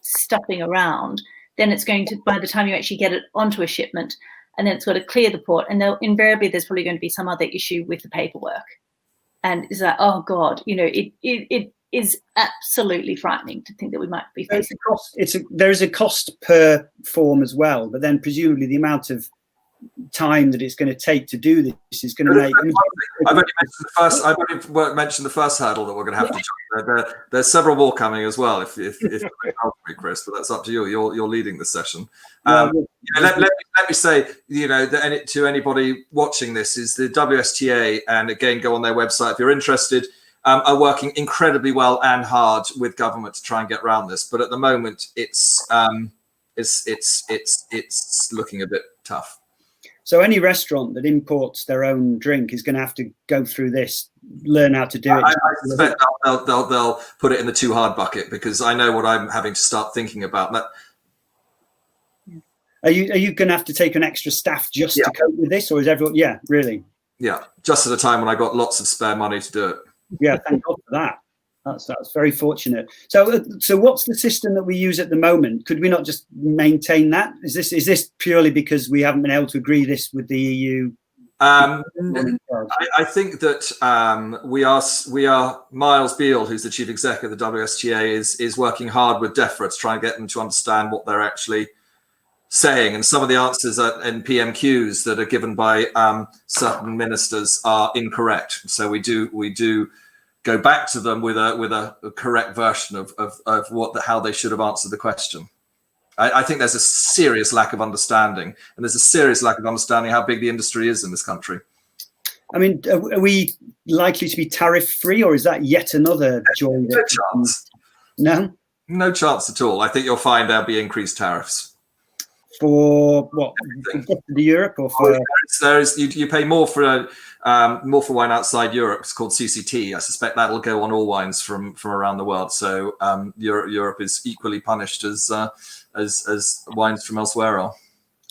stuffing around, then it's going to, by the time you actually get it onto a shipment, and then it's got to clear the port, and invariably there's probably going to be some other issue with the paperwork. And it's like, oh God, it is absolutely frightening to think that we might be facing.
There is a cost per form as well, but then presumably the amount of time that it's going to take to do this is going to make.
I've only mentioned the first hurdle that we're going to have to jump. There's several more coming as well. If you help me, Chris, but that's up to you. You're leading the session. Let me say, to anybody watching this, is the WSTA, and again, go on their website if you're interested. Are working incredibly well and hard with government to try and get around this, but at the moment, it's looking a bit tough.
So any restaurant that imports their own drink is going to have to go through this, learn how to do it.
I suspect they'll put it in the too hard bucket, because I know what I'm having to start thinking about. That.
Are you going to have to take an extra staff just to cope with this, or is everyone? Yeah, really.
Yeah, just at a time when I got lots of spare money to do it.
Yeah, thank God for that. That's very fortunate. So what's the system that we use at the moment? Could we not just maintain that? Is this purely because we haven't been able to agree this with the EU?
I think that we are Miles Beale, who's the chief executive of the WSTA, is working hard with DEFRA to try and get them to understand what they're actually saying, and some of the answers in PMQs that are given by certain ministers are incorrect. So we do go back to them with a correct version of how they should have answered the question. I think there's a serious lack of understanding, and there's a serious lack of understanding how big the industry is in this country.
I mean, are we likely to be tariff free, or is that yet another joy?
No chance. No chance at all. I think you'll find there'll be increased tariffs.
For what? For Europe, or for?
You pay more for wine outside Europe. It's called CCT. I suspect that'll go on all wines from around the world. So Europe is equally punished as wines from elsewhere are.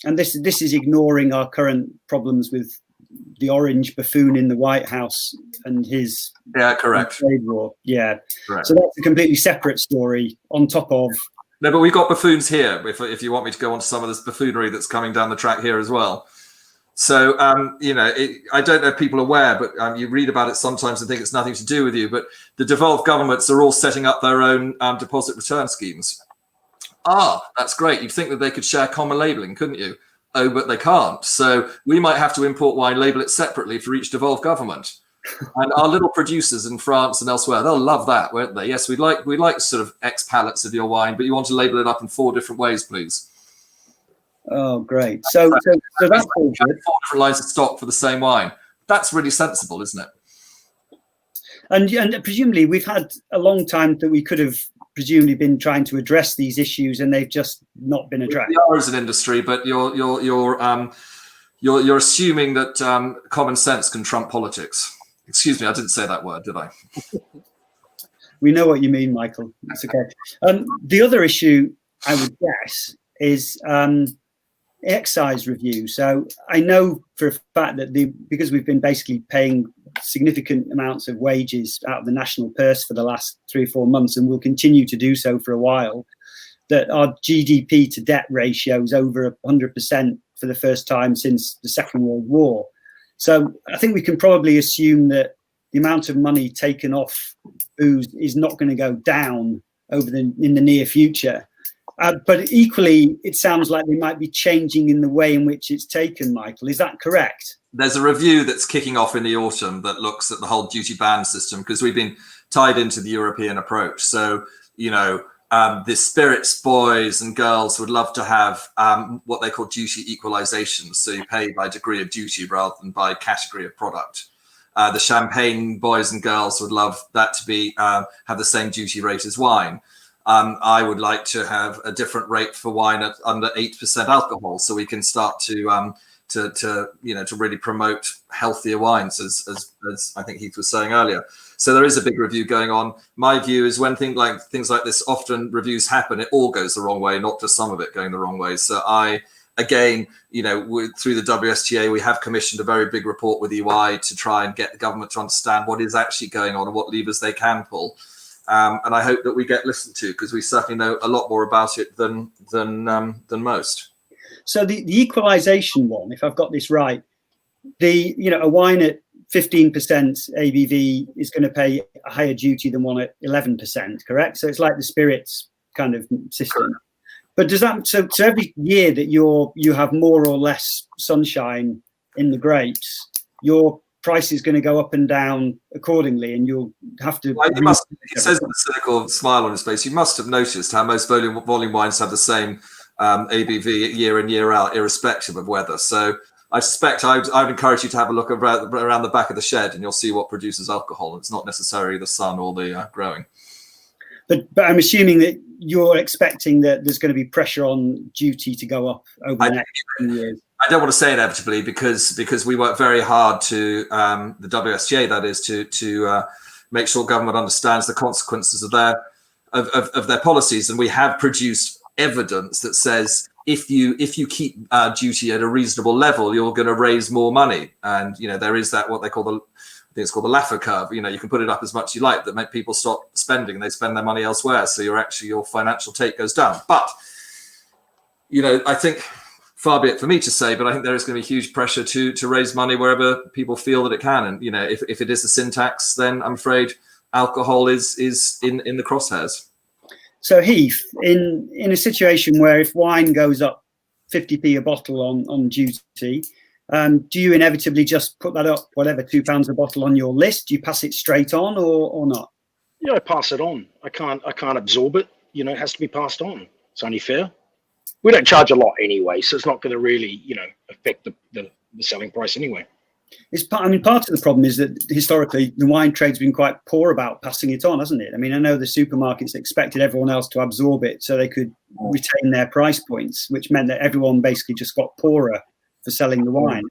And this is ignoring our current problems with the orange buffoon in the White House and his
correct
trade war. Yeah,
correct.
So that's a completely separate story on top of
No, but we've got buffoons here. If you want me to go on to some of this buffoonery that's coming down the track here as well. So, I don't know if people are aware, but you read about it sometimes and think it's nothing to do with you. But the devolved governments are all setting up their own deposit return schemes. That's great. You'd think that they could share common labeling, couldn't you? Oh, but they can't. So we might have to import wine, label it separately for each devolved government. And our little producers in France and elsewhere, they'll love that, won't they? Yes, we'd like sort of X pallets of your wine, but you want to label it up in 4 different ways, please.
Oh, great. So that's all good.
4 different lines of stock for the same wine. That's really sensible, isn't it?
And presumably we've had a long time that we could have presumably been trying to address these issues, and they've just not been addressed.
We are as an industry, but you're assuming that common sense can trump politics. Excuse me, I didn't say that word, did I?
We know what you mean, Michael. It's okay. The other issue, I would guess, is excise review. So I know for a fact that because we've been basically paying significant amounts of wages out of the national purse for the last 3 or 4 months, and will continue to do so for a while, that our GDP to debt ratio is over 100% for the first time since the Second World War. So I think we can probably assume that the amount of money taken off booze is not going to go down in the near future. But equally, it sounds like they might be changing in the way in which it's taken, Michael. Is that correct?
There's a review that's kicking off in the autumn that looks at the whole duty ban system, because we've been tied into the European approach. So, the spirits boys and girls would love to have what they call duty equalization. So you pay by degree of duty rather than by category of product. The champagne boys and girls would love that to be have the same duty rate as wine. I would like to have a different rate for wine at under 8% alcohol, so we can start to really promote healthier wines, as I think Heath was saying earlier. So there is a big review going on. My view is when things like this, often reviews happen, it all goes the wrong way, not just some of it going the wrong way. So through the WSTA, we have commissioned a very big report with EY to try and get the government to understand what is actually going on and what levers they can pull. And I hope that we get listened to, because we certainly know a lot more about it than most. So
the equalization one, if I've got this right, a wine at 15% ABV is going to pay a higher duty than one at 11%, correct? So it's like the spirits kind of system. But does that so every year that you have more or less sunshine in the grapes, your price is going to go up and down accordingly, and you'll have to.
Well, he says with a cynical smile on his face, you must have noticed how most volume wines have the same ABV year in, year out, irrespective of weather. So I suspect I would encourage you to have a look around the back of the shed, and you'll see what produces alcohol. It's not necessarily the sun or the growing.
But I'm assuming that you're expecting that there's going to be pressure on duty to go up over the next few years.
I don't want to say inevitably, because we work very hard to the WSTA, that is, to make sure government understands the consequences of their policies, and we have produced evidence that says if you keep duty at a reasonable level, you're going to raise more money, and there is that what they call I think it's called the Laffer curve. You can put it up as much as you like, that make people stop spending and they spend their money elsewhere, so your financial take goes down. But I think, far be it for me to say, but I think there is going to be huge pressure to raise money wherever people feel that it can. And if it is the sin tax, then I'm afraid alcohol is in the crosshairs.
So Heath, in a situation where if wine goes up 50p a bottle on duty, do you inevitably just put that up, whatever, £2 a bottle on your list? Do you pass it straight on or not?
I pass it on. I can't absorb it. It has to be passed on. It's only fair. We don't charge a lot anyway, so it's not going to really, affect the selling price anyway.
Part of the problem is that historically the wine trade's been quite poor about passing it on, hasn't it? I know the supermarkets expected everyone else to absorb it so they could retain their price points, which meant that everyone basically just got poorer for selling the wine.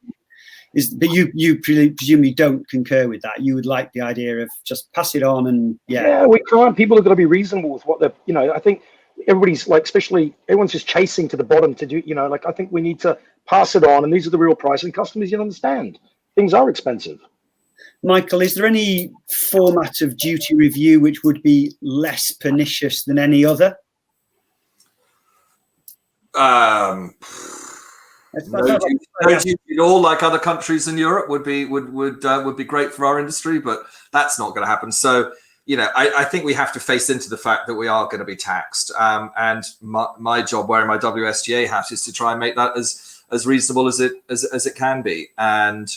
But you presumably don't concur with that. You would like the idea of just pass it on and
Yeah, we can't. People have got to be reasonable with what they're. I think everybody's especially everyone's just chasing to the bottom to do. I think we need to pass it on, and these are the real price, and customers understand things are expensive.
Michael, is there any format of duty review which would be less pernicious than any other?
No duty at all, like other countries in Europe, would be great for our industry, but that's not going to happen. So, I think we have to face into the fact that we are going to be taxed. And my job, wearing my WSGA hat, is to try and make that as reasonable as it can be. And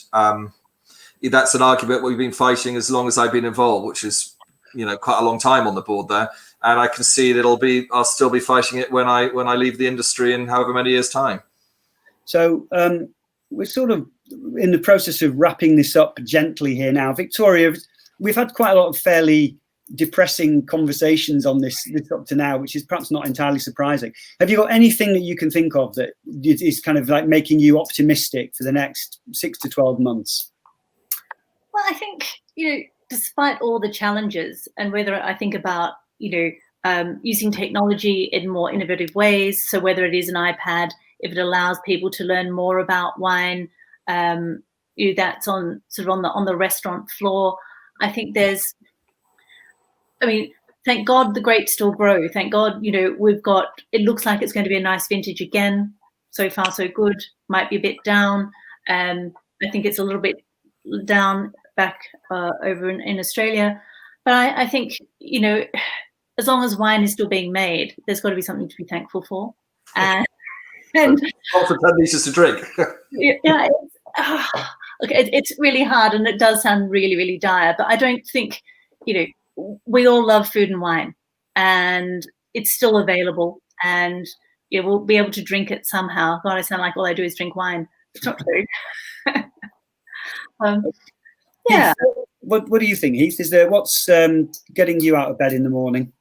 that's an argument we've been fighting as long as I've been involved, which is quite a long time on the board there. And I can see that I'll still be fighting it when I leave the industry in however many years' time.
So we're sort of in the process of wrapping this up gently here now. Victoria, we've had quite a lot of fairly depressing conversations on this up to now, which is perhaps not entirely surprising. Have you got anything that you can think of that is kind of like making you optimistic for the next 6 to 12 months?
Well, I think, despite all the challenges, and whether I think about, using technology in more innovative ways, so whether it is an iPad, if it allows people to learn more about wine, that's on the restaurant floor. I think thank God the grapes still grow. Thank God, it looks like it's going to be a nice vintage again. So far, so good. Might be a bit down. I think it's a little bit down back over in Australia. But I think, as long as wine is still being made, there's got to be something to be thankful for. And
for 10 litres to drink.
Yeah, it's really hard, and it does sound really, really dire. But I don't think, we all love food and wine, and it's still available, and we'll be able to drink it somehow. God, I sound like all I do is drink wine. It's not true. Yeah.
What do you think, Heath? What's getting you out of bed in the morning?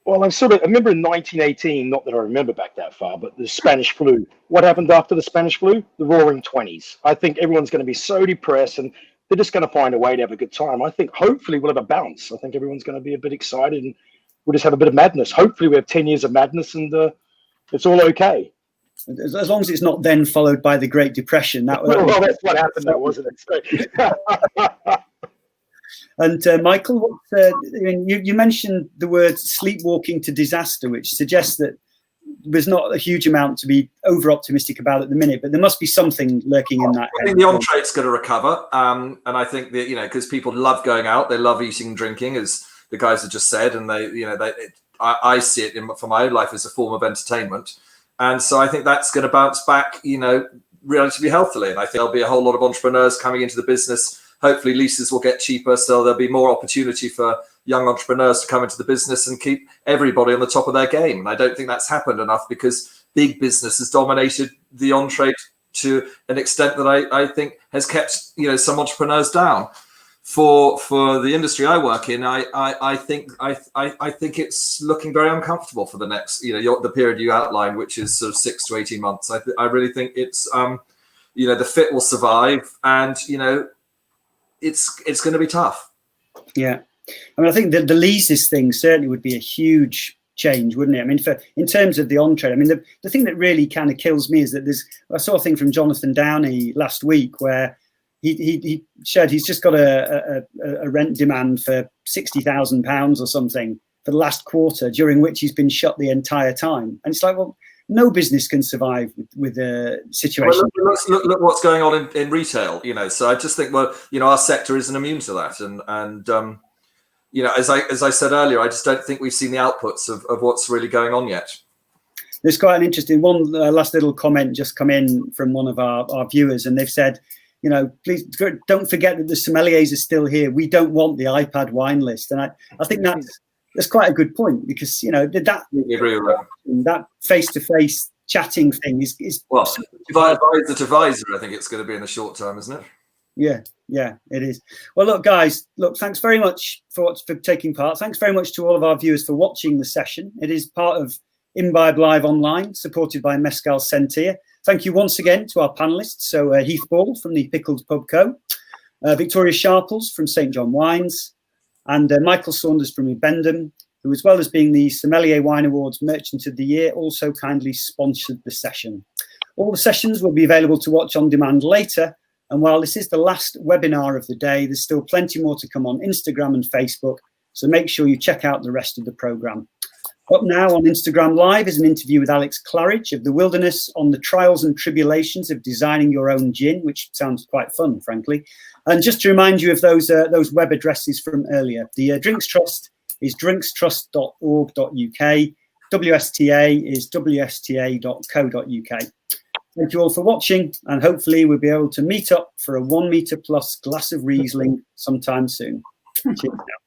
Well, I remember in 1918, not that I remember back that far, but the Spanish flu. What happened after the Spanish flu? The Roaring 20s. I think everyone's going to be so depressed, and they're just going to find a way to have a good time. I think hopefully we'll have a bounce. I think everyone's going to be a bit excited, and we'll just have a bit of madness. Hopefully we have 10 years of madness, and it's all okay.
As long as it's not then followed by the Great Depression. Well,
that's what happened, though, wasn't it?
And Michael, you mentioned the word sleepwalking to disaster, which suggests that there's not a huge amount to be over optimistic about at the minute, but there must be something lurking in that.
I think the on-trade's going to recover, and I think that because people love going out, they love eating and drinking, as the guys have just said, and I see it for my own life as a form of entertainment, and so I think that's going to bounce back, relatively healthily, and I think there'll be a whole lot of entrepreneurs coming into the business. Hopefully leases will get cheaper, so there'll be more opportunity for young entrepreneurs to come into the business and keep everybody on the top of their game. And I don't think that's happened enough, because big business has dominated the on-trade to an extent that I think has kept some entrepreneurs down. For the industry I work in, I think it's looking very uncomfortable for the next the period you outlined, which is sort of 6 to 18 months. I really think it's the fit will survive, and it's going to be tough. Yeah.
I think the leases thing certainly would be a huge change, wouldn't it? In terms of the on-trade, the thing that really kind of kills me is that I saw a thing from Jonathan Downey last week where he shared he's just got a rent demand for £60,000 or something for the last quarter, during which he's been shut the entire time. And it's like, well, no business can survive with a situation.
Well, look what's going on in retail, So I just think, our sector isn't immune to that, and as I said earlier, I just don't think we've seen the outputs of what's really going on yet.
There's quite an interesting one last little comment just come in from one of our viewers, and they've said, please don't forget that the sommeliers are still here. We don't want the iPad wine list, and I think that's quite a good point, because that face-to-face chatting thing is
advisor to advisor. I think it's going to be in the short term, isn't it?
Yeah, it is. Well, look, guys, thanks very much for taking part. Thanks very much to all of our viewers for watching the session. It is part of Imbibe Live Online, supported by Mescal Sentir. Thank you once again to our panellists. So Heath Ball from the Pickled Pub Co, Victoria Sharples from St. John Wines, and Michael Saunders from Ubendum, who, as well as being the Sommelier Wine Awards Merchant of the Year, also kindly sponsored the session. All the sessions will be available to watch on demand later. And while this is the last webinar of the day, there's still plenty more to come on Instagram and Facebook. So make sure you check out the rest of the programme. Up now on Instagram Live is an interview with Alex Claridge of The Wilderness on the trials and tribulations of designing your own gin, which sounds quite fun, frankly. And just to remind you of those web addresses from earlier, the Drinks Trust is drinkstrust.org.uk. WSTA is wsta.co.uk. Thank you all for watching, and hopefully we'll be able to meet up for a 1 metre plus glass of Riesling sometime soon. Cheers now.